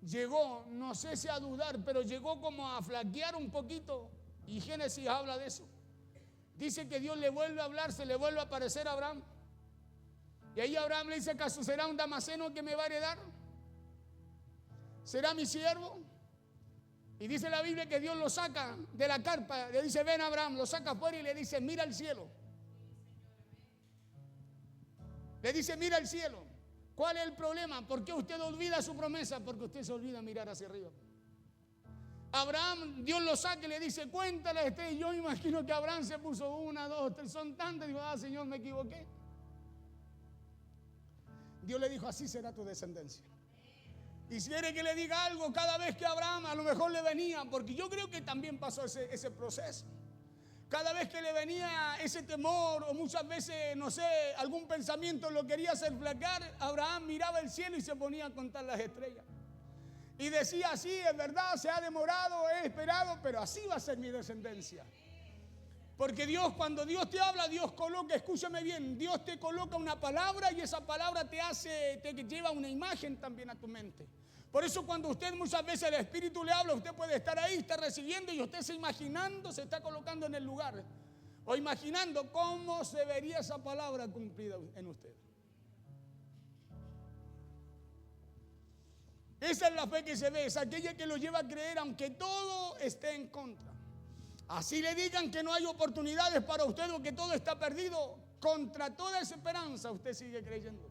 llegó, no sé si a dudar, pero llegó como a flaquear un poquito? Y Génesis habla de eso. Dice que Dios le vuelve a hablar, se le vuelve a aparecer a Abraham. Y ahí Abraham le dice, ¿acaso será un damaseno que me va a heredar? ¿Será mi siervo? Y dice la Biblia que Dios lo saca de la carpa, le dice, ven Abraham, lo saca afuera y le dice, mira el cielo. Le dice, mira el cielo. ¿Cuál es el problema? ¿Por qué usted olvida su promesa? Porque usted se olvida mirar hacia arriba. Abraham, Dios lo saca y le dice, cuéntale a yo imagino que Abraham se puso 1, 2, 3, son tantas. Digo, Señor, me equivoqué. Dios le dijo, así será tu descendencia. Y si quiere que le diga algo, cada vez que Abraham a lo mejor le venía, porque yo creo que también pasó ese proceso. Cada vez que le venía ese temor o muchas veces, no sé, algún pensamiento lo quería hacer flaquear, Abraham miraba el cielo y se ponía a contar las estrellas. Y decía, sí, es verdad, se ha demorado, he esperado, pero así va a ser mi descendencia. Porque Dios, cuando Dios te habla, Dios coloca, escúchame bien, Dios te coloca una palabra y esa palabra te lleva una imagen también a tu mente. Por eso cuando usted muchas veces el Espíritu le habla, usted puede estar ahí, está recibiendo y usted se imaginando, se está colocando en el lugar. O imaginando cómo se vería esa palabra cumplida en usted. Esa es la fe que se ve, es aquella que lo lleva a creer aunque todo esté en contra. Así le digan que no hay oportunidades para usted o que todo está perdido, contra toda esa esperanza usted sigue creyendo.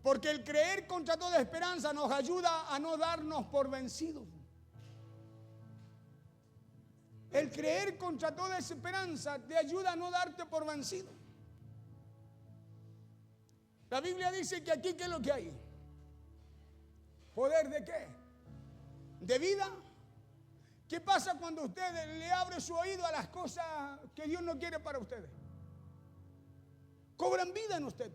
Porque el creer contra toda esperanza nos ayuda a no darnos por vencidos. El creer contra toda esperanza te ayuda a no darte por vencido. La Biblia dice que aquí, ¿qué es lo que hay? ¿Poder de qué? ¿De vida? ¿Qué pasa cuando usted le abre su oído a las cosas que Dios no quiere para ustedes? Cobran vida en usted.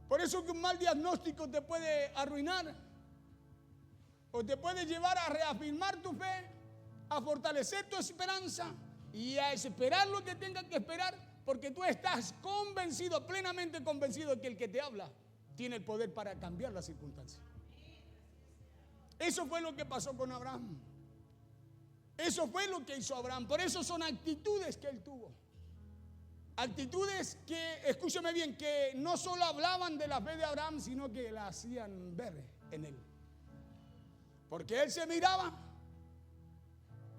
Por eso que un mal diagnóstico te puede arruinar o te puede llevar a reafirmar tu fe, a fortalecer tu esperanza y a esperar lo que tengas que esperar, porque tú estás convencido, plenamente convencido de que el que te habla tiene el poder para cambiar las circunstancias. Eso fue lo que pasó con Abraham. Eso fue lo que hizo Abraham. Por eso son actitudes que él tuvo. Actitudes que, escúcheme bien, que no solo hablaban de la fe de Abraham, sino que la hacían ver en él. Porque él se miraba,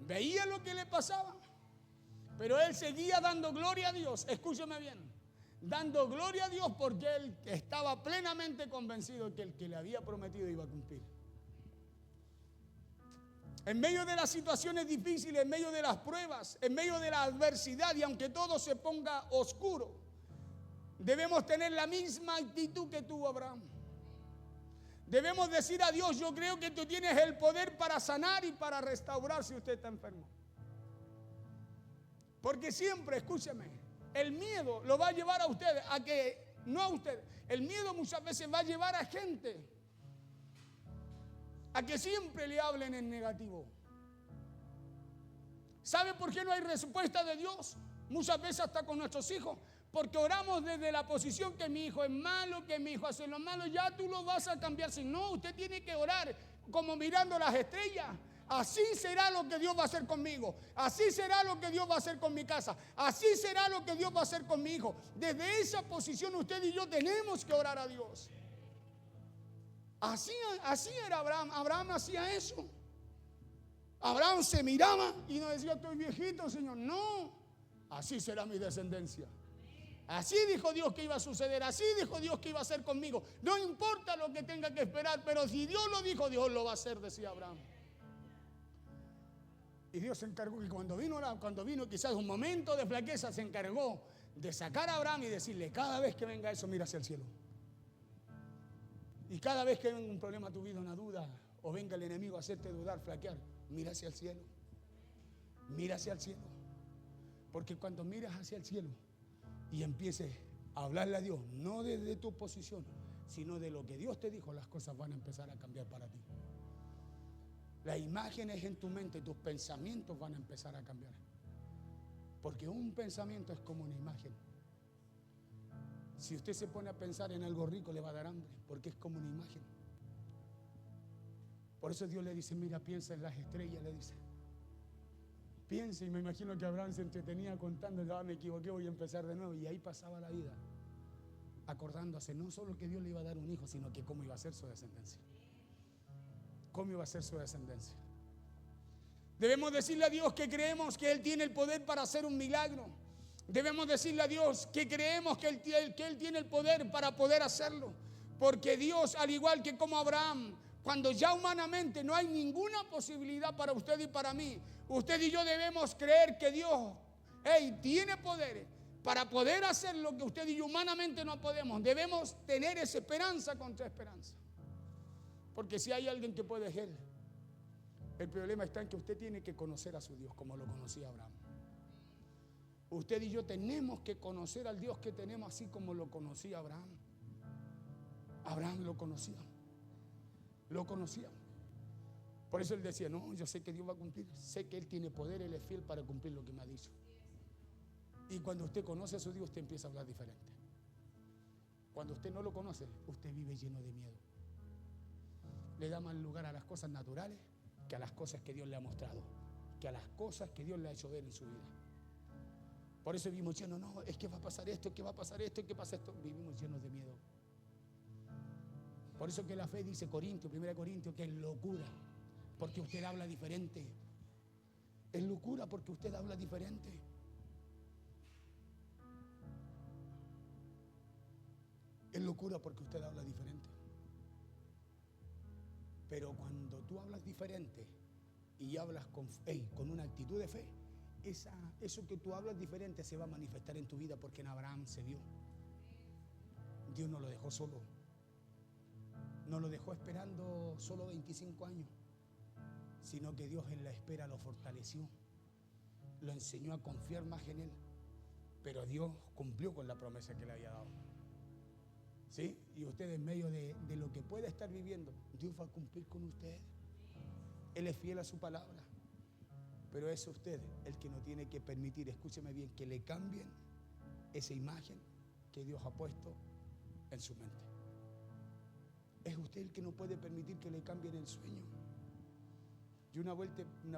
veía lo que le pasaba, pero él seguía dando gloria a Dios. Escúcheme bien, dando gloria a Dios porque él estaba plenamente convencido de que el que le había prometido iba a cumplir. En medio de las situaciones difíciles, en medio de las pruebas, en medio de la adversidad y aunque todo se ponga oscuro, debemos tener la misma actitud que tuvo Abraham. Debemos decir a Dios, yo creo que tú tienes el poder para sanar y para restaurar si usted está enfermo. Porque siempre, escúcheme, el miedo lo va a llevar a usted, a que, no a usted, el miedo muchas veces va a llevar a gente a que siempre le hablen en negativo. ¿Sabe por qué no hay respuesta de Dios? Muchas veces hasta con nuestros hijos. Porque oramos desde la posición que mi hijo es malo, que mi hijo hace lo malo, ya tú lo vas a cambiar. Si no, usted tiene que orar como mirando las estrellas. Así será lo que Dios va a hacer conmigo. Así será lo que Dios va a hacer con mi casa. Así será lo que Dios va a hacer con mi hijo. Desde esa posición usted y yo tenemos que orar a Dios. Así era Abraham. Abraham hacía eso. Abraham se miraba y no decía, estoy viejito, Señor. No, así será mi descendencia. Así dijo Dios que iba a suceder. Así dijo Dios que iba a hacer conmigo. No importa lo que tenga que esperar, pero si Dios lo dijo, Dios lo va a hacer, decía Abraham. Y Dios se encargó que cuando vino quizás un momento de flaqueza, se encargó de sacar a Abraham y decirle, cada vez que venga eso, mira hacia el cielo. Y cada vez que venga un problema a tu vida, una duda, o venga el enemigo a hacerte dudar, flaquear, mira hacia el cielo. Mira hacia el cielo. Porque cuando miras hacia el cielo y empieces a hablarle a Dios, no desde tu posición, sino de lo que Dios te dijo, las cosas van a empezar a cambiar para ti. Las imágenes en tu mente, tus pensamientos van a empezar a cambiar. Porque un pensamiento es como una imagen. Si usted se pone a pensar en algo rico, le va a dar hambre, porque es como una imagen. Por eso Dios le dice, mira, piensa en las estrellas, le dice. Piensa, y me imagino que Abraham se entretenía contando, ya me equivoqué, voy a empezar de nuevo. Y ahí pasaba la vida, acordándose no solo que Dios le iba a dar un hijo, sino que cómo iba a ser su descendencia. Cómo iba a ser su descendencia. Debemos decirle a Dios que creemos que Él tiene el poder para hacer un milagro. Debemos decirle a Dios que creemos que Él tiene el poder para poder hacerlo. Porque Dios, al igual que como Abraham, cuando ya humanamente no hay ninguna posibilidad para usted y para mí, usted y yo debemos creer que Dios tiene poder Para poder hacer lo que usted y yo humanamente no podemos, debemos tener esa esperanza contra esperanza. Porque si hay alguien que puede hacer, el problema está en que usted tiene que conocer a su Dios como lo conocía Abraham. Usted y yo tenemos que conocer al Dios que tenemos así como lo conocía Abraham. Abraham lo conocía. Lo conocía. Por eso él decía, no, yo sé que Dios va a cumplir. Sé que Él tiene poder, Él es fiel para cumplir lo que me ha dicho. Y cuando usted conoce a su Dios, usted empieza a hablar diferente. Cuando usted no lo conoce, usted vive lleno de miedo. Le da más lugar a las cosas naturales que a las cosas que Dios le ha mostrado, que a las cosas que Dios le ha hecho ver en su vida. Por eso vivimos llenos, no, es que va a pasar esto, es que va a pasar esto, es que pasa esto. Vivimos llenos de miedo. Por eso que la fe dice 1 Corintios, que es locura, porque usted habla diferente. Es locura porque usted habla diferente. Es locura porque usted habla diferente. Pero cuando tú hablas diferente y hablas con una actitud de fe, eso que tú hablas diferente se va a manifestar en tu vida, porque en Abraham se vio. Dios no lo dejó solo. No lo dejó esperando solo 25 años, sino que Dios en la espera lo fortaleció, lo enseñó a confiar más en Él. Pero Dios cumplió con la promesa que le había dado. ¿Sí? Y usted en medio de lo que pueda estar viviendo, Dios va a cumplir con usted. Él es fiel a su palabra. Pero es usted el que no tiene que permitir, escúcheme bien, que le cambien esa imagen que Dios ha puesto en su mente. Es usted el que no puede permitir que le cambien el sueño. Yo una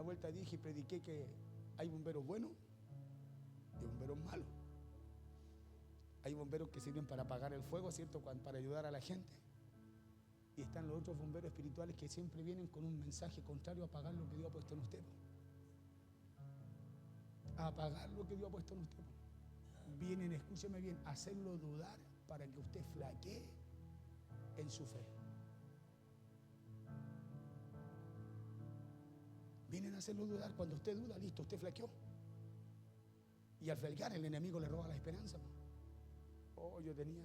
vuelta dije y prediqué que hay bomberos buenos y bomberos malos. Hay bomberos que sirven para apagar el fuego, ¿cierto? Para ayudar a la gente. Y están los otros bomberos espirituales que siempre vienen con un mensaje contrario a apagar lo que Dios ha puesto en usted. A apagar lo que Dios ha puesto en usted. Vienen, escúcheme bien, a hacerlo dudar para que usted flaquee en su fe. Vienen a hacerlo dudar. Cuando usted duda, listo, usted flaqueó. Y al flaquear, el enemigo le roba la esperanza. Oh, yo tenía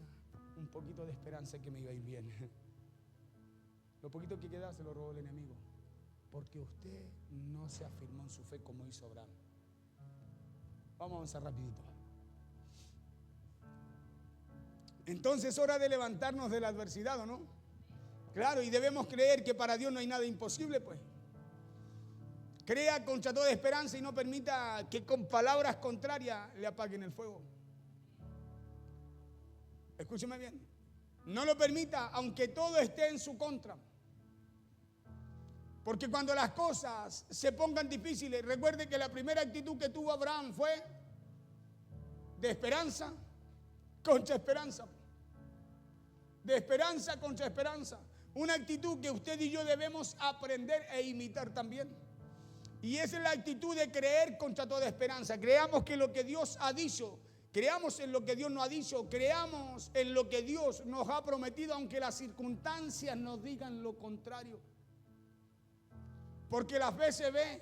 un poquito de esperanza que me iba a ir bien. Lo poquito que quedaba se lo robó el enemigo, porque usted no se afirmó en su fe como hizo Abraham. Vamos a avanzar rapidito. Entonces es hora de levantarnos de la adversidad, ¿o no? Claro, y debemos creer que para Dios no hay nada imposible, pues. Crea contra toda esperanza y no permita que con palabras contrarias le apaguen el fuego. Escúcheme bien. No lo permita, aunque todo esté en su contra. Porque cuando las cosas se pongan difíciles, recuerde que la primera actitud que tuvo Abraham fue de esperanza contra esperanza. De esperanza contra esperanza. Una actitud que usted y yo debemos aprender e imitar también. Y esa es la actitud de creer contra toda esperanza. Creamos que lo que Dios ha dicho, creamos en lo que Dios nos ha dicho, creamos en lo que Dios nos ha prometido, aunque las circunstancias nos digan lo contrario. Porque la fe se ve.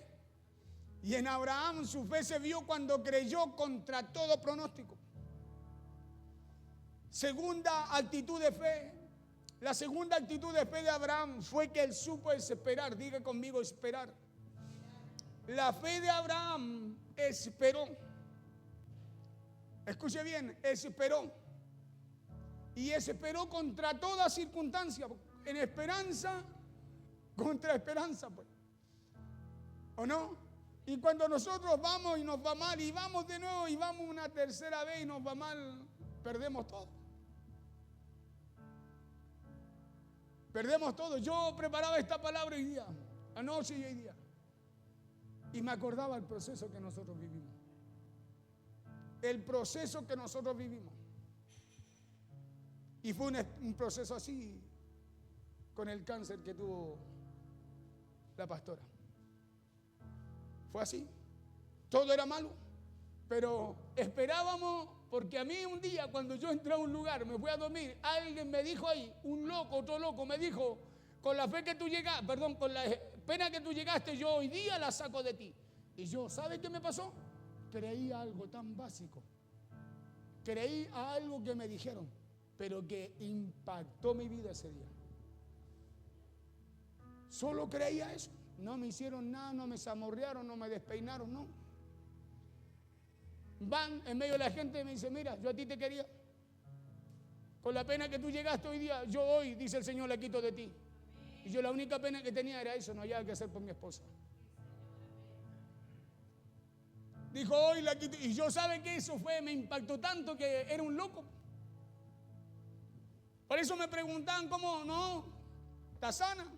Y en Abraham su fe se vio cuando creyó contra todo pronóstico. Segunda actitud de fe. La segunda actitud de fe de Abraham fue que él supo esperar. Diga conmigo, esperar. La fe de Abraham esperó. Escuche bien, esperó. Y esperó contra toda circunstancia. En esperanza, contra esperanza, pues. ¿O no? Y cuando nosotros vamos y nos va mal, y vamos de nuevo y vamos una tercera vez y nos va mal, perdemos todo. Perdemos todo. Yo preparaba esta palabra hoy día, anoche y hoy día. Y me acordaba el proceso que nosotros vivimos. El proceso que nosotros vivimos. Y fue un proceso así con el cáncer que tuvo la pastora. Fue así. Todo era malo. Pero esperábamos, porque a mí un día cuando yo entré a un lugar, me fui a dormir, alguien me dijo ahí, un loco, otro loco, me dijo, con la fe que tú llegaste, perdón, con la pena que tú llegaste, yo hoy día la saco de ti. Y yo, ¿sabe qué me pasó? Creía algo tan básico. creí a algo que me dijeron, pero que impactó mi vida ese día. Solo creía eso. No me hicieron nada, no me zamorrearon, no me despeinaron, no. Van en medio de la gente y me dicen, mira, yo a ti te quería. Con la pena que tú llegaste hoy día, yo hoy, dice el Señor, la quito de ti. Y yo la única pena que tenía era eso, no había que hacer por mi esposa. Dijo, hoy la quito. Y yo, ¿sabe qué? Eso me impactó tanto que era un loco. Por eso me preguntaban, ¿cómo no? ¿Está sana?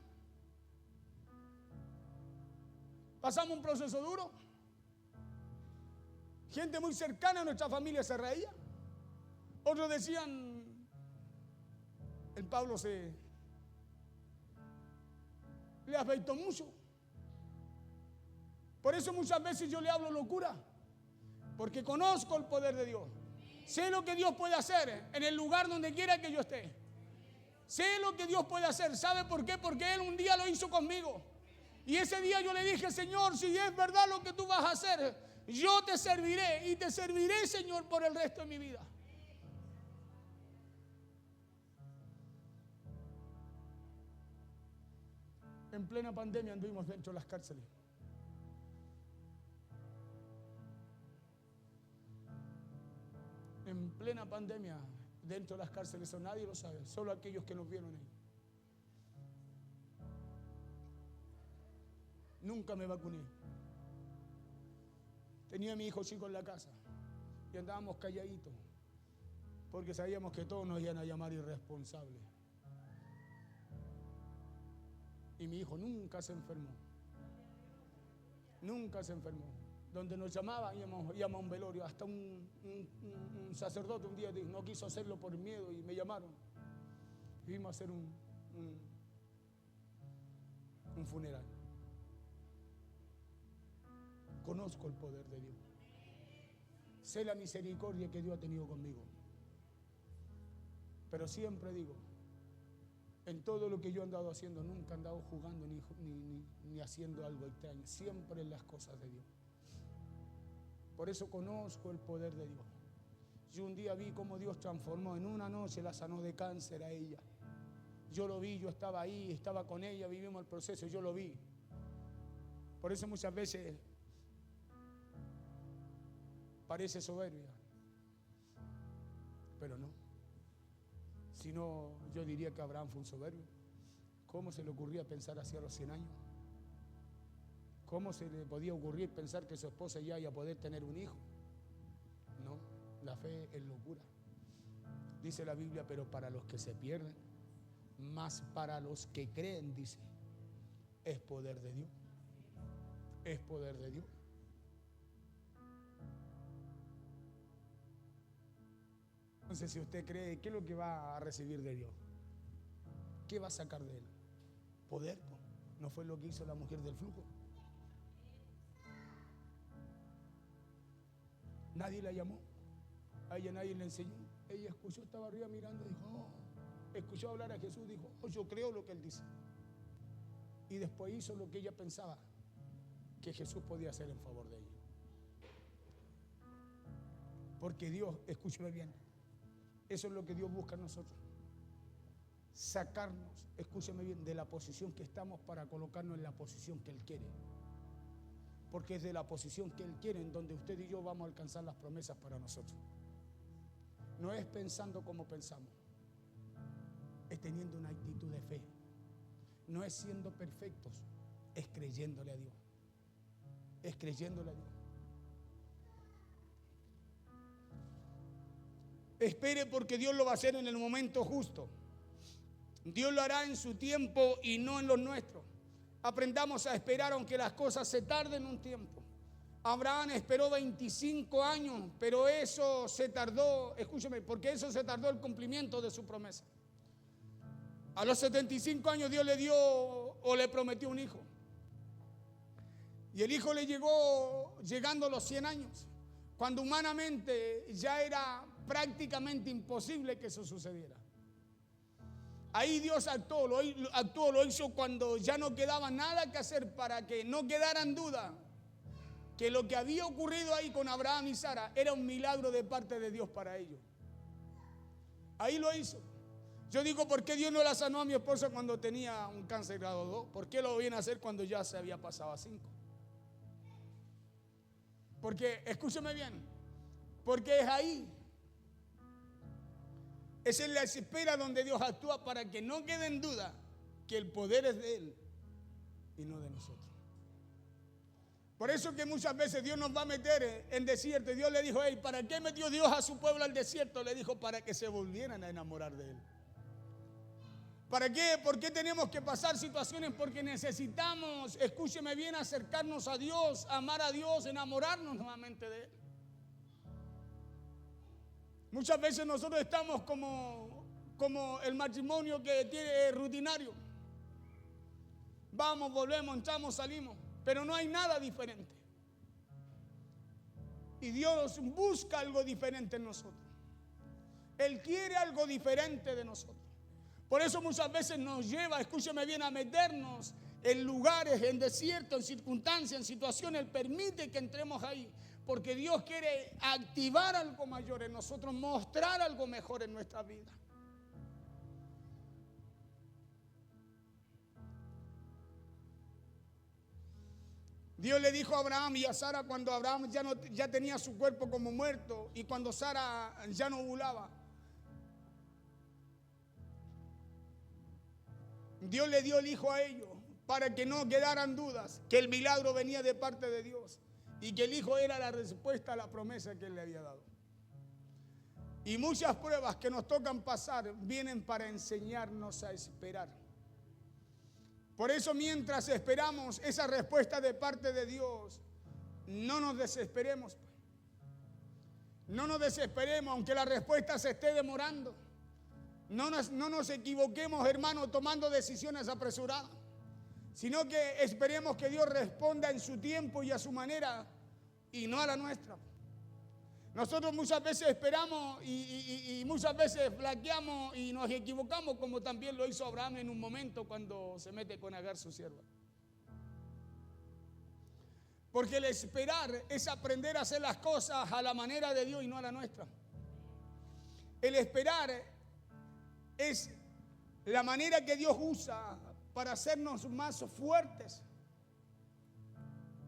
Pasamos un proceso duro. Gente muy cercana a nuestra familia se reía. Otros decían, el Pablo le afectó mucho. Por eso muchas veces yo le hablo locura, porque conozco el poder de Dios. Sé lo que Dios puede hacer en el lugar donde quiera que yo esté. Sé lo que Dios puede hacer. ¿Sabe por qué? Porque Él un día lo hizo conmigo. Y ese día yo le dije, Señor, si es verdad lo que tú vas a hacer, yo te serviré y te serviré, Señor, por el resto de mi vida. En plena pandemia anduvimos dentro de las cárceles. En plena pandemia, dentro de las cárceles, eso nadie lo sabe, solo aquellos que nos vieron ahí. Nunca me vacuné. Tenía a mi hijo chico en la casa y andábamos calladitos, porque sabíamos que todos nos iban a llamar irresponsables. Y mi hijo nunca se enfermó. Nunca se enfermó. Donde nos llamaban, íbamos a un velorio. Hasta un sacerdote un día no quiso hacerlo por miedo y me llamaron. Fuimos a hacer un funeral. Conozco el poder de Dios. Sé la misericordia que Dios ha tenido conmigo. Pero siempre digo, en todo lo que yo he andado haciendo, nunca he andado jugando ni haciendo algo extraño. Siempre en las cosas de Dios. Por eso conozco el poder de Dios. Yo un día vi cómo Dios transformó. En una noche la sanó de cáncer a ella. Yo lo vi, yo estaba ahí, estaba con ella, vivimos el proceso, yo lo vi. Por eso muchas veces parece soberbia, pero no. Si no, yo diría que Abraham fue un soberbio. ¿Cómo se le ocurría pensar hacia los 100 años? ¿Cómo se le podía ocurrir pensar que su esposa ya iba a poder tener un hijo? No, la fe es locura. Dice la Biblia, pero para los que se pierden, más para los que creen, dice, es poder de Dios. Es poder de Dios. Entonces, si usted cree, ¿qué es lo que va a recibir de Dios? ¿Qué va a sacar de él? Poder. ¿No fue lo que hizo la mujer del flujo? Nadie la llamó, a ella nadie le enseñó. Ella escuchó, estaba arriba mirando, dijo, oh. Escuchó hablar a Jesús, dijo, oh, yo creo lo que él dice. Y después hizo lo que ella pensaba que Jesús podía hacer en favor de ella. Porque Dios, escúcheme bien, eso es lo que Dios busca en nosotros. Sacarnos, escúcheme bien, de la posición que estamos para colocarnos en la posición que Él quiere. Porque es de la posición que Él quiere en donde usted y yo vamos a alcanzar las promesas para nosotros. No es pensando como pensamos, es teniendo una actitud de fe. No es siendo perfectos, es creyéndole a Dios. Es creyéndole a Dios. Espere porque Dios lo va a hacer en el momento justo. Dios lo hará en su tiempo y no en los nuestros. Aprendamos a esperar aunque las cosas se tarden un tiempo. Abraham esperó 25 años, pero eso se tardó, escúcheme, porque eso se tardó el cumplimiento de su promesa. A los 75 años Dios le dio o le prometió un hijo. Y el hijo le llegó llegando a los 100 años, cuando humanamente ya era prácticamente imposible que eso sucediera. Ahí Dios actuó, lo hizo cuando ya no quedaba nada que hacer para que no quedara en duda que lo que había ocurrido ahí con Abraham y Sara era un milagro de parte de Dios para ellos. Ahí lo hizo. Yo digo, ¿por qué Dios no la sanó a mi esposa cuando tenía un cáncer grado 2? ¿Por qué lo viene a hacer cuando ya se había pasado a 5? Porque, escúcheme bien, porque es ahí. Es en la espera donde Dios actúa para que no quede en duda que el poder es de Él y no de nosotros. Por eso que muchas veces Dios nos va a meter en desierto. Y Dios le dijo, hey, ¿para qué metió Dios a su pueblo al desierto? Le dijo, para que se volvieran a enamorar de Él. ¿Para qué? ¿Por qué tenemos que pasar situaciones? Porque necesitamos, escúcheme bien, acercarnos a Dios, amar a Dios, enamorarnos nuevamente de Él. Muchas veces nosotros estamos como el matrimonio que tiene rutinario. Vamos, volvemos, entramos, salimos. Pero no hay nada diferente. Y Dios busca algo diferente en nosotros. Él quiere algo diferente de nosotros. Por eso muchas veces nos lleva, escúcheme bien, a meternos en lugares, en desiertos, en circunstancias, en situaciones. Él permite que entremos ahí. Porque Dios quiere activar algo mayor en nosotros, mostrar algo mejor en nuestra vida. Dios le dijo a Abraham y a Sara cuando Abraham ya tenía su cuerpo como muerto y cuando Sara ya no ovulaba. Dios le dio el hijo a ellos para que no quedaran dudas que el milagro venía de parte de Dios y que el hijo era la respuesta a la promesa que Él le había dado. Y muchas pruebas que nos tocan pasar vienen para enseñarnos a esperar. Por eso mientras esperamos esa respuesta de parte de Dios, no nos desesperemos. No nos desesperemos aunque la respuesta se esté demorando. No nos equivoquemos, hermano, tomando decisiones apresuradas, sino que esperemos que Dios responda en su tiempo y a su manera y no a la nuestra. Nosotros muchas veces esperamos y muchas veces flaqueamos y nos equivocamos, como también lo hizo Abraham en un momento cuando se mete con Agar, su sierva. Porque el esperar es aprender a hacer las cosas a la manera de Dios y no a la nuestra. El esperar es la manera que Dios usa para hacernos más fuertes.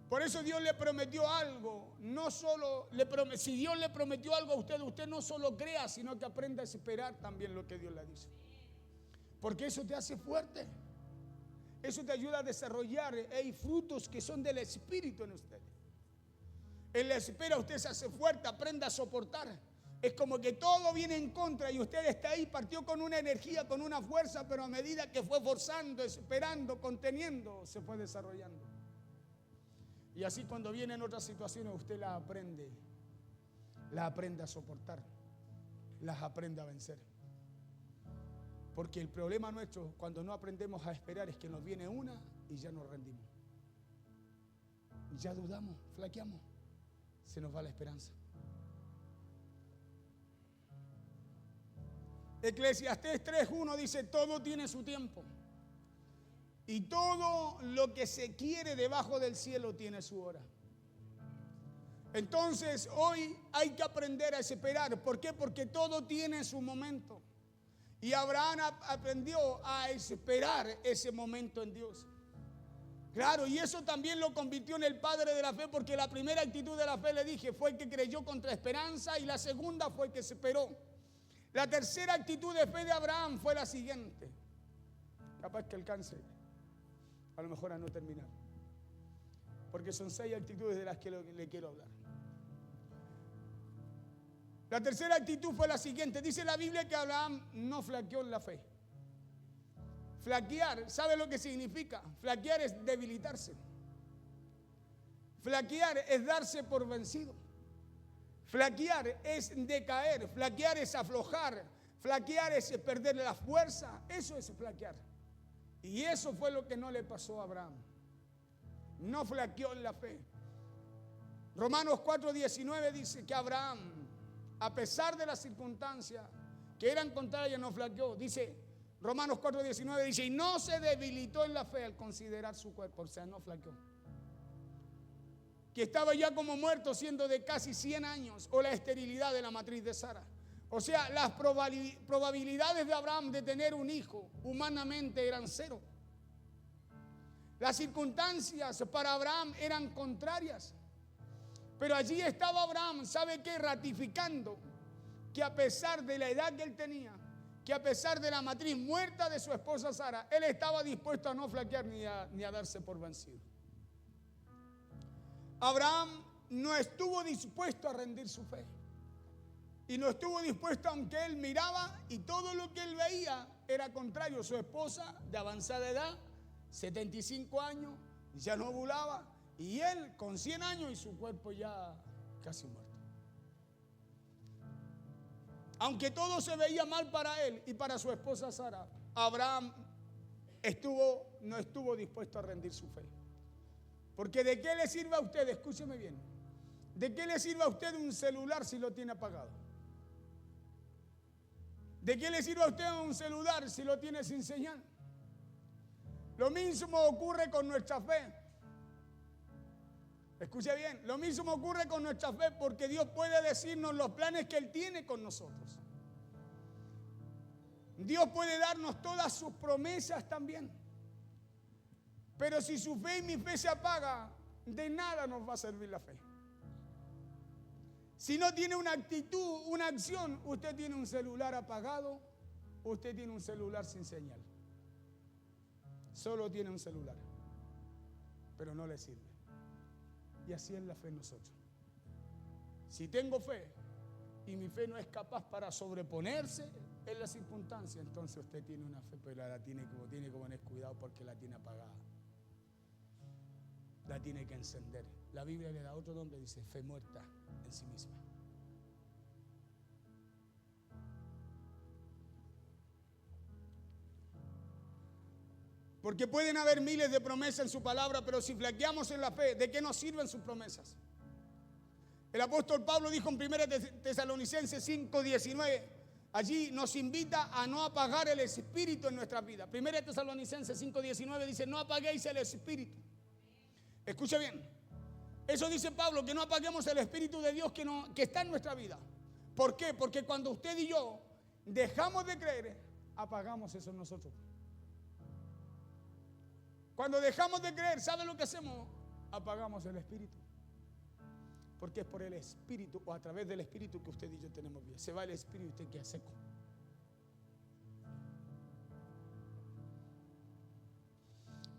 Por eso Dios le prometió algo, no solo si Dios le prometió algo a usted no solo crea, sino que aprenda a esperar también lo que Dios le dice. Porque eso te hace fuerte. Eso te ayuda a desarrollar frutos que son del Espíritu en usted. En la espera usted se hace fuerte, aprenda a soportar. Es como que todo viene en contra y usted está ahí, partió con una energía, con una fuerza, pero a medida que fue forzando, esperando, conteniendo, se fue desarrollando. Y así cuando vienen otras situaciones usted las aprende a soportar, las aprende a vencer. Porque el problema nuestro cuando no aprendemos a esperar es que nos viene una y ya nos rendimos. Ya dudamos, flaqueamos, se nos va la esperanza. Eclesiastés 3:1 dice, todo tiene su tiempo. Y todo lo que se quiere debajo del cielo tiene su hora. Entonces hoy hay que aprender a esperar. ¿Por qué? Porque todo tiene su momento. Y Abraham aprendió a esperar ese momento en Dios. Claro, y eso también lo convirtió en el padre de la fe, porque la primera actitud de la fe, le dije, fue el que creyó contra esperanza, y la segunda fue el que se esperó. La tercera actitud de fe de Abraham fue la siguiente. Capaz que alcance a lo mejor a no terminar, porque son 6 actitudes de las que le quiero hablar. La tercera actitud fue la siguiente. Dice la Biblia que Abraham no flaqueó en la fe. Flaquear, ¿sabe lo que significa? Flaquear es debilitarse. Flaquear es darse por vencido. Flaquear es decaer. Flaquear es aflojar. Flaquear es perder la fuerza. Eso es flaquear. Y eso fue lo que no le pasó a Abraham. No flaqueó en la fe. Romanos 4:19 dice que Abraham, a pesar de las circunstancias que eran contrarias, no flaqueó. Dice, Romanos 4:19 dice, y no se debilitó en la fe al considerar su cuerpo. O sea, no flaqueó. que estaba ya como muerto siendo de casi 100 años, o la esterilidad de la matriz de Sara. O sea, las probabilidades de Abraham de tener un hijo humanamente eran cero. Las circunstancias para Abraham eran contrarias. Pero allí estaba Abraham, ¿sabe qué? Ratificando que a pesar de la edad que él tenía, que a pesar de la matriz muerta de su esposa Sara, él estaba dispuesto a no flaquear ni a darse por vencido. Abraham no estuvo dispuesto a rendir su fe. Y no estuvo dispuesto, aunque él miraba y todo lo que él veía era contrario. Su esposa de avanzada edad, 75 años, ya no ovulaba. Y él con 100 años y su cuerpo ya casi muerto. Aunque todo se veía mal para él y para su esposa Sara, Abraham no estuvo dispuesto a rendir su fe. Porque ¿de qué le sirve a usted? Escúcheme bien. ¿De qué le sirve a usted un celular si lo tiene apagado? ¿De qué le sirve a usted un celular si lo tiene sin señal? Lo mismo ocurre con nuestra fe. Escuche bien, lo mismo ocurre con nuestra fe, porque Dios puede decirnos los planes que Él tiene con nosotros. Dios puede darnos todas sus promesas también. Pero si su fe y mi fe se apaga, de nada nos va a servir la fe. Si no tiene una actitud, una acción, usted tiene un celular apagado, usted tiene un celular sin señal. Solo tiene un celular, pero no le sirve. Y así es la fe en nosotros. Si tengo fe y mi fe no es capaz para sobreponerse en las circunstancias, entonces usted tiene una fe, pero la tiene que poner cuidado porque la tiene apagada. La tiene que encender. La Biblia le da otro nombre, dice fe muerta en sí misma. Porque pueden haber miles de promesas en su palabra, pero si flaqueamos en la fe, ¿de qué nos sirven sus promesas? El apóstol Pablo dijo en 1 Tesalonicenses 5:19, allí nos invita a no apagar el espíritu en nuestra vida. 1 Tesalonicenses 5:19 dice, no apaguéis el espíritu. Escuche bien, eso dice Pablo, que no apaguemos el espíritu de Dios que está en nuestra vida. ¿Por qué? Porque cuando usted y yo dejamos de creer, apagamos eso en nosotros. Cuando dejamos de creer, ¿sabe lo que hacemos? Apagamos el espíritu. Porque es por el espíritu o a través del espíritu que usted y yo tenemos vida. Se va el espíritu y usted queda seco.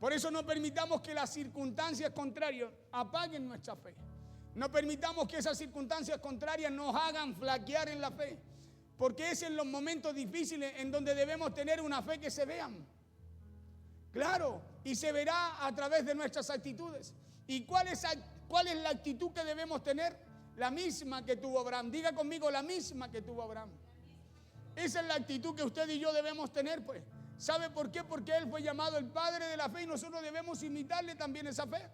Por eso no permitamos que las circunstancias contrarias apaguen nuestra fe. No permitamos que esas circunstancias contrarias nos hagan flaquear en la fe. Porque es en los momentos difíciles en donde debemos tener una fe que se vean. Claro, y se verá a través de nuestras actitudes. ¿Y cuál es la actitud que debemos tener? La misma que tuvo Abraham. Diga conmigo, la misma que tuvo Abraham. Esa es la actitud que usted y yo debemos tener, pues. ¿Sabe por qué? Porque él fue llamado el padre de la fe y nosotros debemos imitarle también esa fe.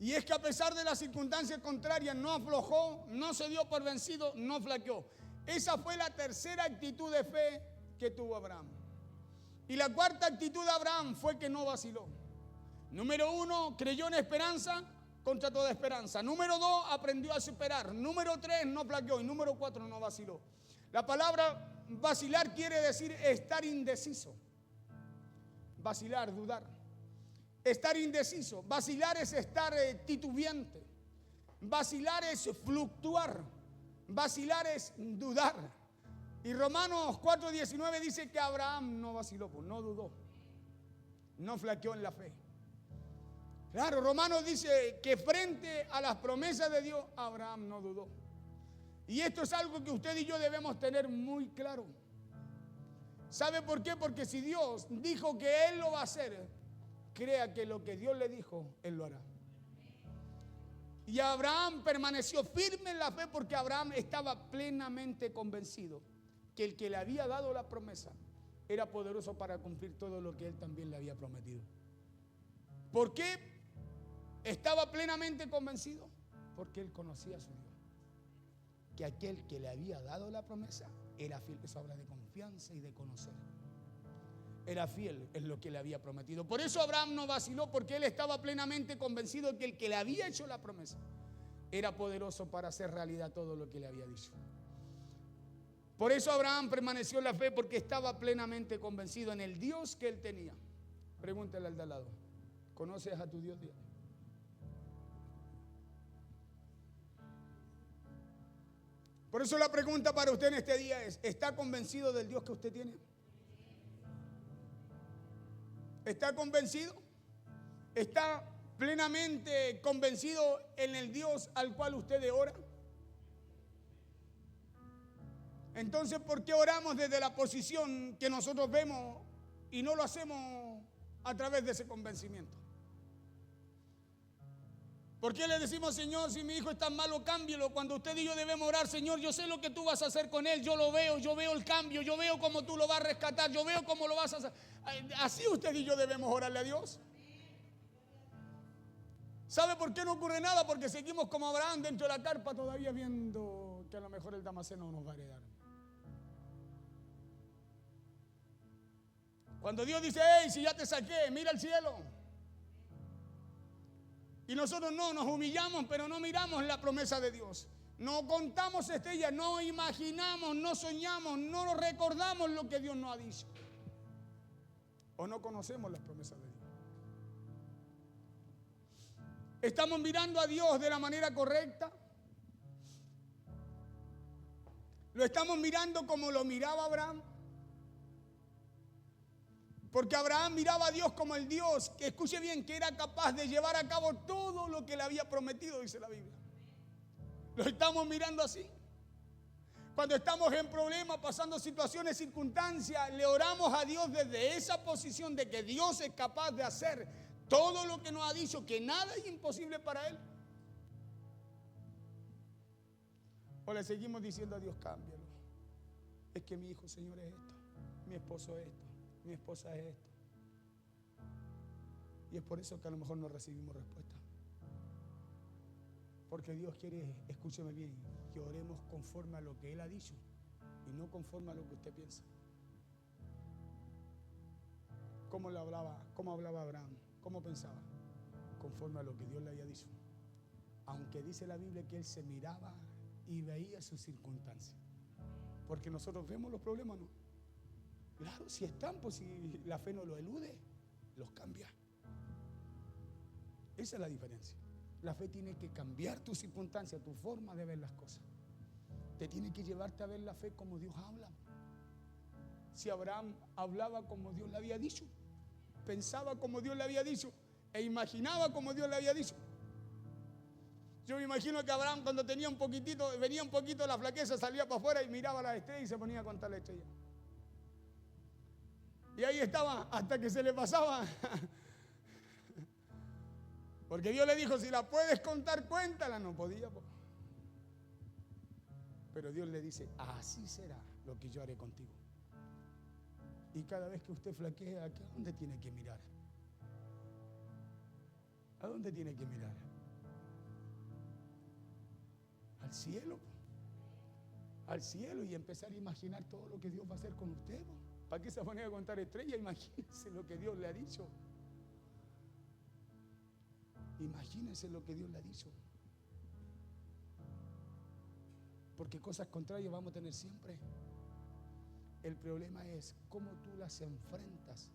Y es que a pesar de las circunstancias contrarias no aflojó, no se dio por vencido, no flaqueó. Esa fue la tercera actitud de fe que tuvo Abraham. Y la cuarta actitud de Abraham fue que no vaciló. Número 1, creyó en esperanza contra toda esperanza. Número 2, aprendió a superar. Número 3, no flaqueó. Y número 4, no vaciló. La palabra vacilar quiere decir estar indeciso. Vacilar, dudar. Estar indeciso. Vacilar es estar titubeante. Vacilar es fluctuar. Vacilar es dudar. Y Romanos 4:19 dice que Abraham no vaciló, pues no dudó. No flaqueó en la fe. Claro, Romanos dice que frente a las promesas de Dios, Abraham no dudó. Y esto es algo que usted y yo debemos tener muy claro. ¿Sabe por qué? Porque si Dios dijo que Él lo va a hacer, crea que lo que Dios le dijo, Él lo hará. Y Abraham permaneció firme en la fe porque Abraham estaba plenamente convencido que el que le había dado la promesa era poderoso para cumplir todo lo que él también le había prometido. ¿Por qué estaba plenamente convencido? Porque él conocía a su Dios. Que aquel que le había dado la promesa era fiel. Eso habla de confianza y de conocer. era fiel en lo que le había prometido. Por eso Abraham no vaciló, porque él estaba plenamente convencido de que el que le había hecho la promesa era poderoso para hacer realidad todo lo que le había dicho. Por eso Abraham permaneció en la fe, porque estaba plenamente convencido en el Dios que él tenía. Pregúntale al de al lado, ¿conoces a tu Dios? Por eso la pregunta para usted en este día es, ¿está convencido del Dios que usted tiene? ¿Está convencido? ¿Está plenamente convencido en el Dios al cual usted ora? Entonces, ¿por qué oramos desde la posición que nosotros vemos y no lo hacemos a través de ese convencimiento? ¿Por qué le decimos, Señor, si mi hijo es tan malo, cámbielo? Cuando usted y yo debemos orar, Señor, yo sé lo que tú vas a hacer con él, yo lo veo, yo veo el cambio, yo veo cómo tú lo vas a rescatar, yo veo cómo lo vas a hacer. Así usted y yo debemos orarle a Dios. ¿Sabe por qué no ocurre nada? Porque seguimos como Abraham dentro de la carpa, todavía viendo que a lo mejor el Damaseno nos va a heredar. Cuando Dios dice, hey, si ya te saqué, mira al cielo. Y nosotros no, nos humillamos, pero no miramos la promesa de Dios. No contamos estrellas, no imaginamos, no soñamos, no recordamos lo que Dios nos ha dicho. O no conocemos las promesas de Dios. ¿Estamos mirando a Dios de la manera correcta? ¿Lo estamos mirando como lo miraba Abraham? Porque Abraham miraba a Dios como el Dios, que escuche bien, que era capaz de llevar a cabo todo lo que le había prometido, dice la Biblia. ¿Lo estamos mirando así? Cuando estamos en problemas, pasando situaciones, circunstancias, le oramos a Dios desde esa posición de que Dios es capaz de hacer todo lo que nos ha dicho, que nada es imposible para Él. O le seguimos diciendo a Dios, cámbialo. Es que mi hijo, Señor, es esto, mi esposo es esto. Mi esposa es esto. Y es por eso que a lo mejor no recibimos respuesta. Porque Dios quiere, escúcheme bien, que oremos conforme a lo que Él ha dicho y no conforme a lo que usted piensa. ¿Cómo hablaba Abraham? ¿Cómo pensaba? Conforme a lo que Dios le había dicho. Aunque dice la Biblia que él se miraba y veía sus circunstancias. Porque nosotros vemos los problemas, ¿no? Claro, si están, pues si la fe no lo elude, los cambia. Esa es la diferencia. La fe tiene que cambiar tu circunstancia, tu forma de ver las cosas. Te tiene que llevarte a ver la fe como Dios habla. Si Abraham hablaba como Dios le había dicho, pensaba como Dios le había dicho e imaginaba como Dios le había dicho. Yo me imagino que Abraham, cuando venía un poquito la flaqueza, salía para afuera y miraba las estrellas y se ponía a contar las estrellas. Y ahí estaba hasta que se le pasaba. Porque Dios le dijo, si la puedes contar, cuéntala. No podía. Pero Dios le dice, así será lo que yo haré contigo. Y cada vez que usted flaquea, ¿a dónde tiene que mirar? ¿A dónde tiene que mirar? Al cielo. Al cielo, y empezar a imaginar todo lo que Dios va a hacer con usted. ¿Para qué se pone a contar estrellas? Imagínense lo que Dios le ha dicho. Imagínense lo que Dios le ha dicho. Porque cosas contrarias vamos a tener siempre. El problema es cómo tú las enfrentas.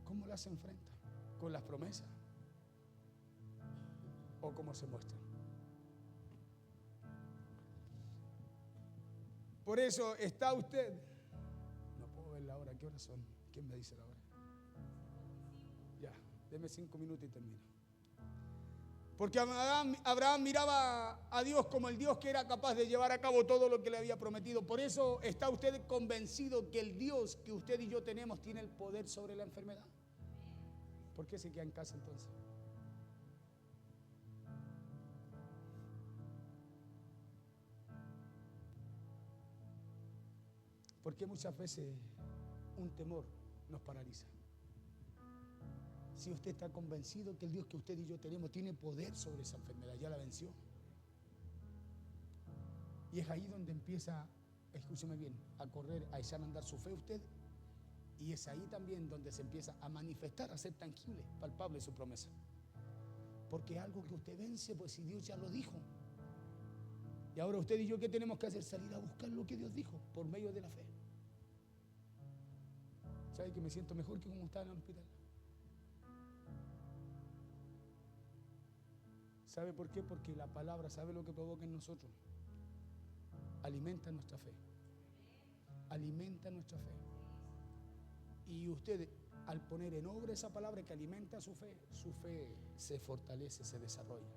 ¿Cómo las enfrentas? ¿Con las promesas? ¿O cómo se muestran? Por eso está usted. No puedo ver la hora. ¿Qué horas son? ¿Quién me dice la hora? Ya, deme 5 minutos y termino. Porque Abraham miraba a Dios como el Dios que era capaz de llevar a cabo todo lo que le había prometido. Por eso está usted convencido que el Dios que usted y yo tenemos tiene el poder sobre la enfermedad. ¿Por qué se queda en casa entonces? Porque muchas veces un temor nos paraliza. Si usted está convencido que el Dios que usted y yo tenemos tiene poder sobre esa enfermedad, ya la venció. Y es ahí donde empieza, escúcheme bien, a correr, a echar a andar su fe usted Y es ahí también donde se empieza a manifestar, a ser tangible, palpable su promesa. Porque es algo que usted vence, pues si Dios ya lo dijo. Y ahora usted y yo, ¿qué tenemos que hacer? Salir a buscar lo que Dios dijo por medio de la fe. ¿Sabe que me siento mejor que como estaba en el hospital? ¿Sabe por qué? Porque la palabra, ¿sabe lo que provoca en nosotros? Alimenta nuestra fe. Alimenta nuestra fe. Y usted, al poner en obra esa palabra que alimenta su fe se fortalece, se desarrolla.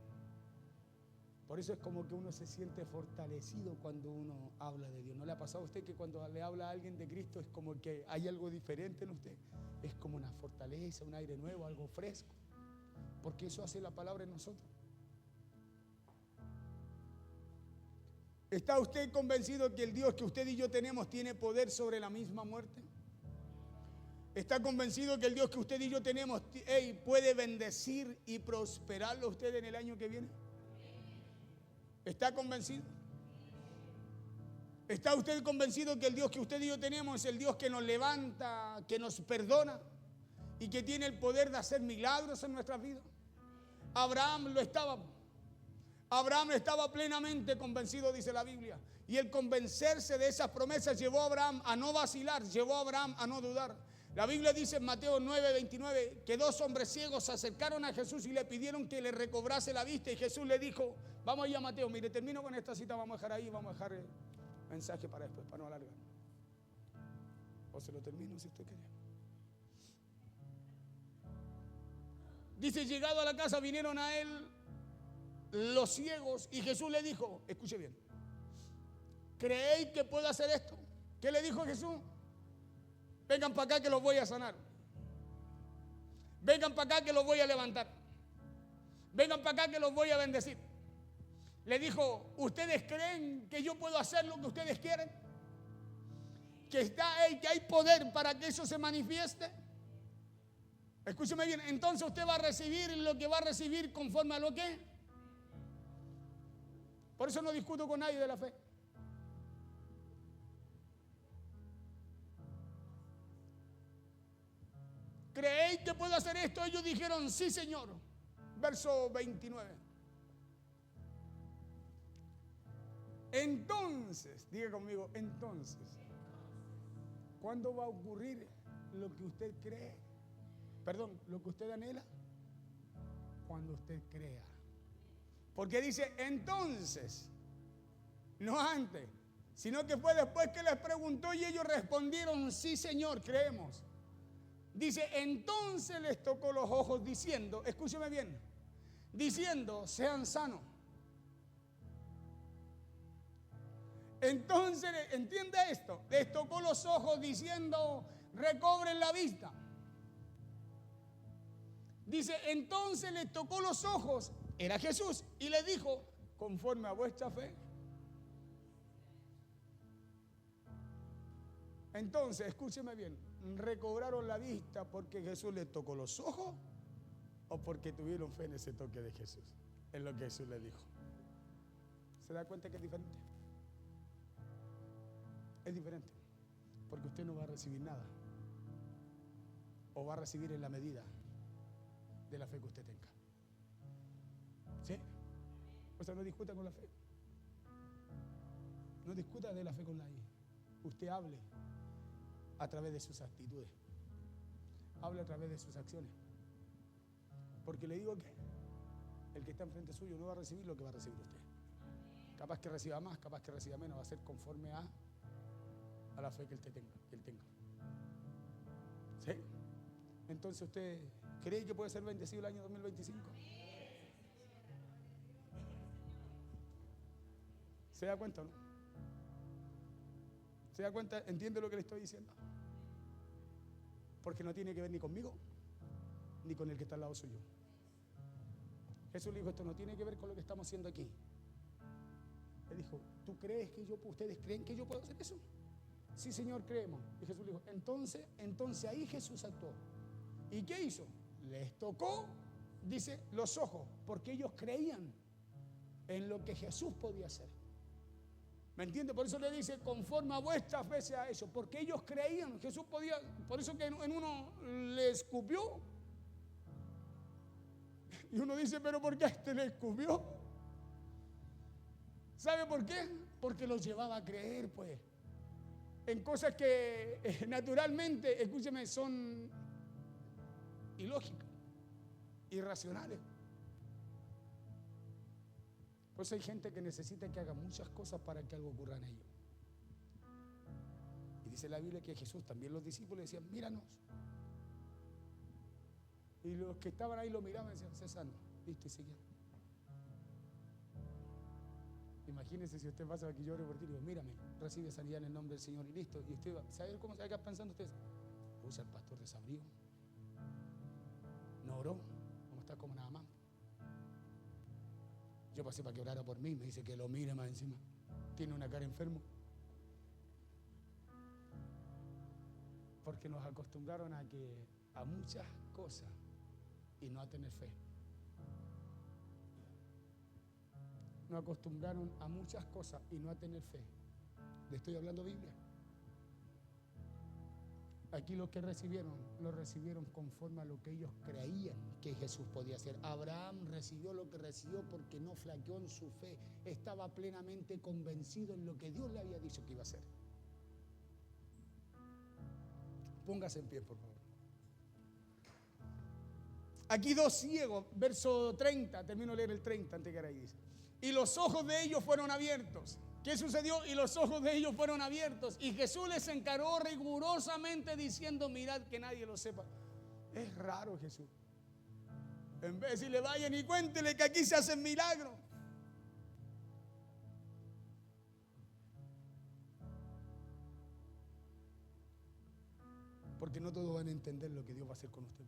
Por eso es como que uno se siente fortalecido cuando uno habla de Dios. ¿No le ha pasado a usted que cuando le habla a alguien de Cristo es como que hay algo diferente en usted? Es como una fortaleza, un aire nuevo, algo fresco. Porque eso hace la palabra en nosotros. ¿Está usted convencido que el Dios que usted y yo tenemos tiene poder sobre la misma muerte? ¿Está convencido que el Dios que usted y yo tenemos puede bendecir y prosperarlo a usted en el año que viene? ¿Está convencido? ¿Está usted convencido que el Dios que usted y yo tenemos es el Dios que nos levanta, que nos perdona y que tiene el poder de hacer milagros en nuestras vidas? Abraham lo estaba. Abraham estaba plenamente convencido, dice la Biblia. Y el convencerse de esas promesas llevó a Abraham a no vacilar, llevó a Abraham a no dudar. La Biblia dice en Mateo 9:29 que 2 hombres ciegos se acercaron a Jesús y le pidieron que le recobrase la vista. Y Jesús le dijo, vamos allá Mateo, mire, termino con esta cita, vamos a dejar ahí, vamos a dejar el mensaje para después, para no alargar. O se lo termino si usted quiere. Dice, llegado a la casa vinieron a él los ciegos y Jesús le dijo, escuche bien, ¿creéis que puedo hacer esto? ¿Qué le dijo Jesús? Vengan para acá que los voy a sanar. Vengan para acá que los voy a levantar. Vengan para acá que los voy a bendecir. Le dijo, ¿ustedes creen que yo puedo hacer lo que ustedes quieren? Que hay poder para que eso se manifieste. Escúcheme bien, entonces usted va a recibir lo que va a recibir conforme a lo que. Por eso no discuto con nadie de la fe. ¿Creéis que puedo hacer esto? Ellos dijeron, sí, Señor. Verso 29. Entonces, diga conmigo, entonces, ¿cuándo va a ocurrir lo que usted cree? Perdón, lo que usted anhela. Cuando usted crea. Porque dice entonces, no antes, sino que fue después que les preguntó y ellos respondieron, sí, Señor, creemos. Dice, entonces les tocó los ojos diciendo, escúcheme bien, diciendo, sean sanos. Entonces, ¿entiende esto? Les tocó los ojos diciendo, recobren la vista. Dice, entonces les tocó los ojos, era Jesús, y le dijo, conforme a vuestra fe. Entonces, escúcheme bien, ¿recobraron la vista porque Jesús les tocó los ojos o porque tuvieron fe en ese toque de Jesús? Es lo que Jesús les dijo. ¿Se da cuenta que es diferente? Es diferente, porque usted no va a recibir nada, o va a recibir en la medida de la fe que usted tenga. ¿Sí? O sea, no discuta con la fe. No discuta de la fe con nadie. Usted hable a través de sus actitudes. Hable a través de sus acciones. Porque le digo que el que está enfrente suyo no va a recibir lo que va a recibir usted. Capaz que reciba más, capaz que reciba menos. Va a ser conforme a la fe que él tenga. ¿Sí? Entonces usted cree que puede ser bendecido el año 2025. ¿Se da cuenta o no? ¿Se da cuenta? ¿Entiende lo que le estoy diciendo? Porque no tiene que ver ni conmigo ni con el que está al lado suyo. Jesús le dijo, esto no tiene que ver con lo que estamos haciendo aquí. Él dijo, ¿ustedes creen que yo puedo hacer eso? Sí, Señor, creemos. Y Jesús le dijo, entonces ahí Jesús actuó. ¿Y qué hizo? Les tocó, dice, los ojos, porque ellos creían en lo que Jesús podía hacer. ¿Me entiende? Por eso le dice, conforme a vuestra fe sea eso. Porque ellos creían, Jesús podía, por eso que en uno le escupió. Y uno dice, pero ¿por qué a este le escupió? ¿Sabe por qué? Porque los llevaba a creer, pues, en cosas que naturalmente, escúcheme, son ilógicas, irracionales. Pues hay gente que necesita que haga muchas cosas para que algo ocurra en ellos. Y dice la Biblia que Jesús, también los discípulos decían, míranos. Y los que estaban ahí lo miraban y decían, sé sano, listo, y seguían. Imagínense si usted pasa aquí, yo ore por ti y digo, mírame, recibe sanidad en el nombre del Señor y listo. Y usted va, ¿sabe cómo se va a quedar pensando usted? Usa el pastor desabrido. No oró, como está como nada más. Yo pasé para que orara por mí, me dice que lo mire más encima. Tiene una cara enfermo. Porque nos acostumbraron a muchas cosas y no a tener fe. Nos acostumbraron a muchas cosas y no a tener fe. Le estoy hablando Biblia. Aquí lo que recibieron, lo recibieron conforme a lo que ellos creían que Jesús podía hacer. Abraham recibió lo que recibió porque no flaqueó en su fe. Estaba plenamente convencido en lo que Dios le había dicho que iba a hacer. Póngase en pie, por favor. Aquí dos ciegos, verso 30, termino de leer el 30 antes que ahora ahí dice. Y los ojos de ellos fueron abiertos. ¿Qué sucedió? Y los ojos de ellos fueron abiertos. Y Jesús les encaró rigurosamente diciendo, mirad que nadie lo sepa. Es raro Jesús. En vez de decirle, vayan y cuéntenle que aquí se hacen milagros. Porque no todos van a entender lo que Dios va a hacer con usted.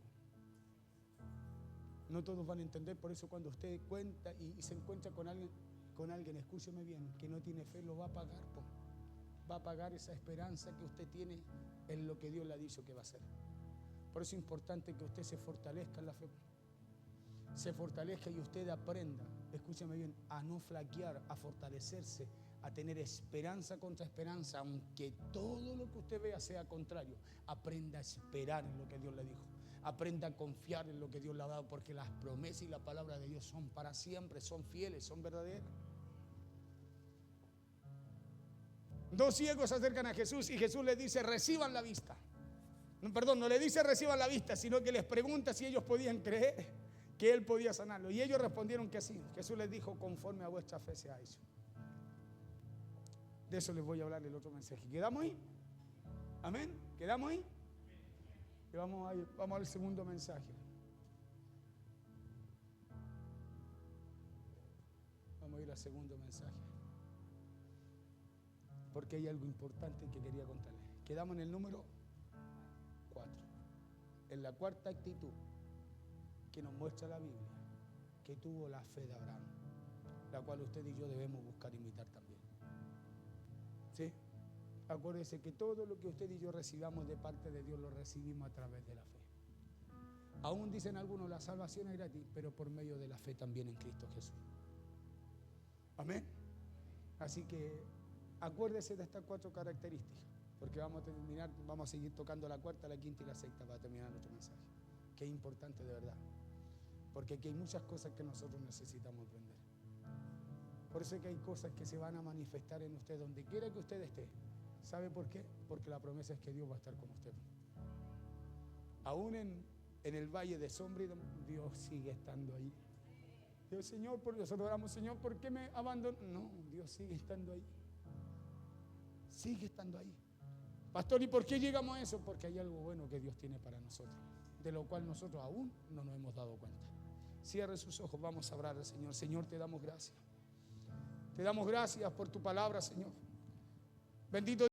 No todos van a entender, por eso cuando usted cuenta y se encuentra con alguien, escúcheme bien, que no tiene fe, lo va a pagar. Va a pagar esa esperanza que usted tiene en lo que Dios le ha dicho que va a hacer. Por eso es importante que usted se fortalezca en la fe. Se fortalezca y usted aprenda, escúcheme bien, a no flaquear, a fortalecerse, a tener esperanza contra esperanza, aunque todo lo que usted vea sea contrario. Aprenda a esperar en lo que Dios le dijo. Aprenda a confiar en lo que Dios le ha dado, porque las promesas y la palabra de Dios son para siempre, son fieles, son verdaderas. Dos ciegos se acercan a Jesús y Jesús les dice, reciban la vista. Perdón, no le dice reciban la vista, sino que les pregunta si ellos podían creer que Él podía sanarlo. Y ellos respondieron que sí. Jesús les dijo, conforme a vuestra fe sea hecho. De eso les voy a hablar en el otro mensaje. ¿Quedamos ahí? ¿Amén? ¿Quedamos ahí? Y vamos al segundo mensaje. Vamos a ir al segundo mensaje. Porque hay algo importante que quería contarles. Quedamos en el número 4. En la cuarta actitud que nos muestra la Biblia, que tuvo la fe de Abraham, la cual usted y yo debemos buscar imitar también. ¿Sí? Acuérdese que todo lo que usted y yo recibamos de parte de Dios lo recibimos a través de la fe. Aún dicen algunos, la salvación es gratis, pero por medio de la fe también en Cristo Jesús. Amén. Así que acuérdese de estas 4 características, porque vamos a seguir tocando la cuarta, la quinta y la sexta para terminar nuestro mensaje. Que es importante de verdad, porque aquí hay muchas cosas que nosotros necesitamos aprender. Por eso es que hay cosas que se van a manifestar en usted donde quiera que usted esté. ¿Sabe por qué? Porque la promesa es que Dios va a estar con usted. Aún en el valle de sombra, Dios sigue estando ahí. Dios, Señor, nosotros oramos, Señor, ¿por qué me abandonó? No, Dios sigue estando ahí. Sigue estando ahí. Pastor, ¿y por qué llegamos a eso? Porque hay algo bueno que Dios tiene para nosotros, de lo cual nosotros aún no nos hemos dado cuenta. Cierre sus ojos, vamos a orar al Señor. Señor, te damos gracias. Te damos gracias por tu palabra, Señor. Bendito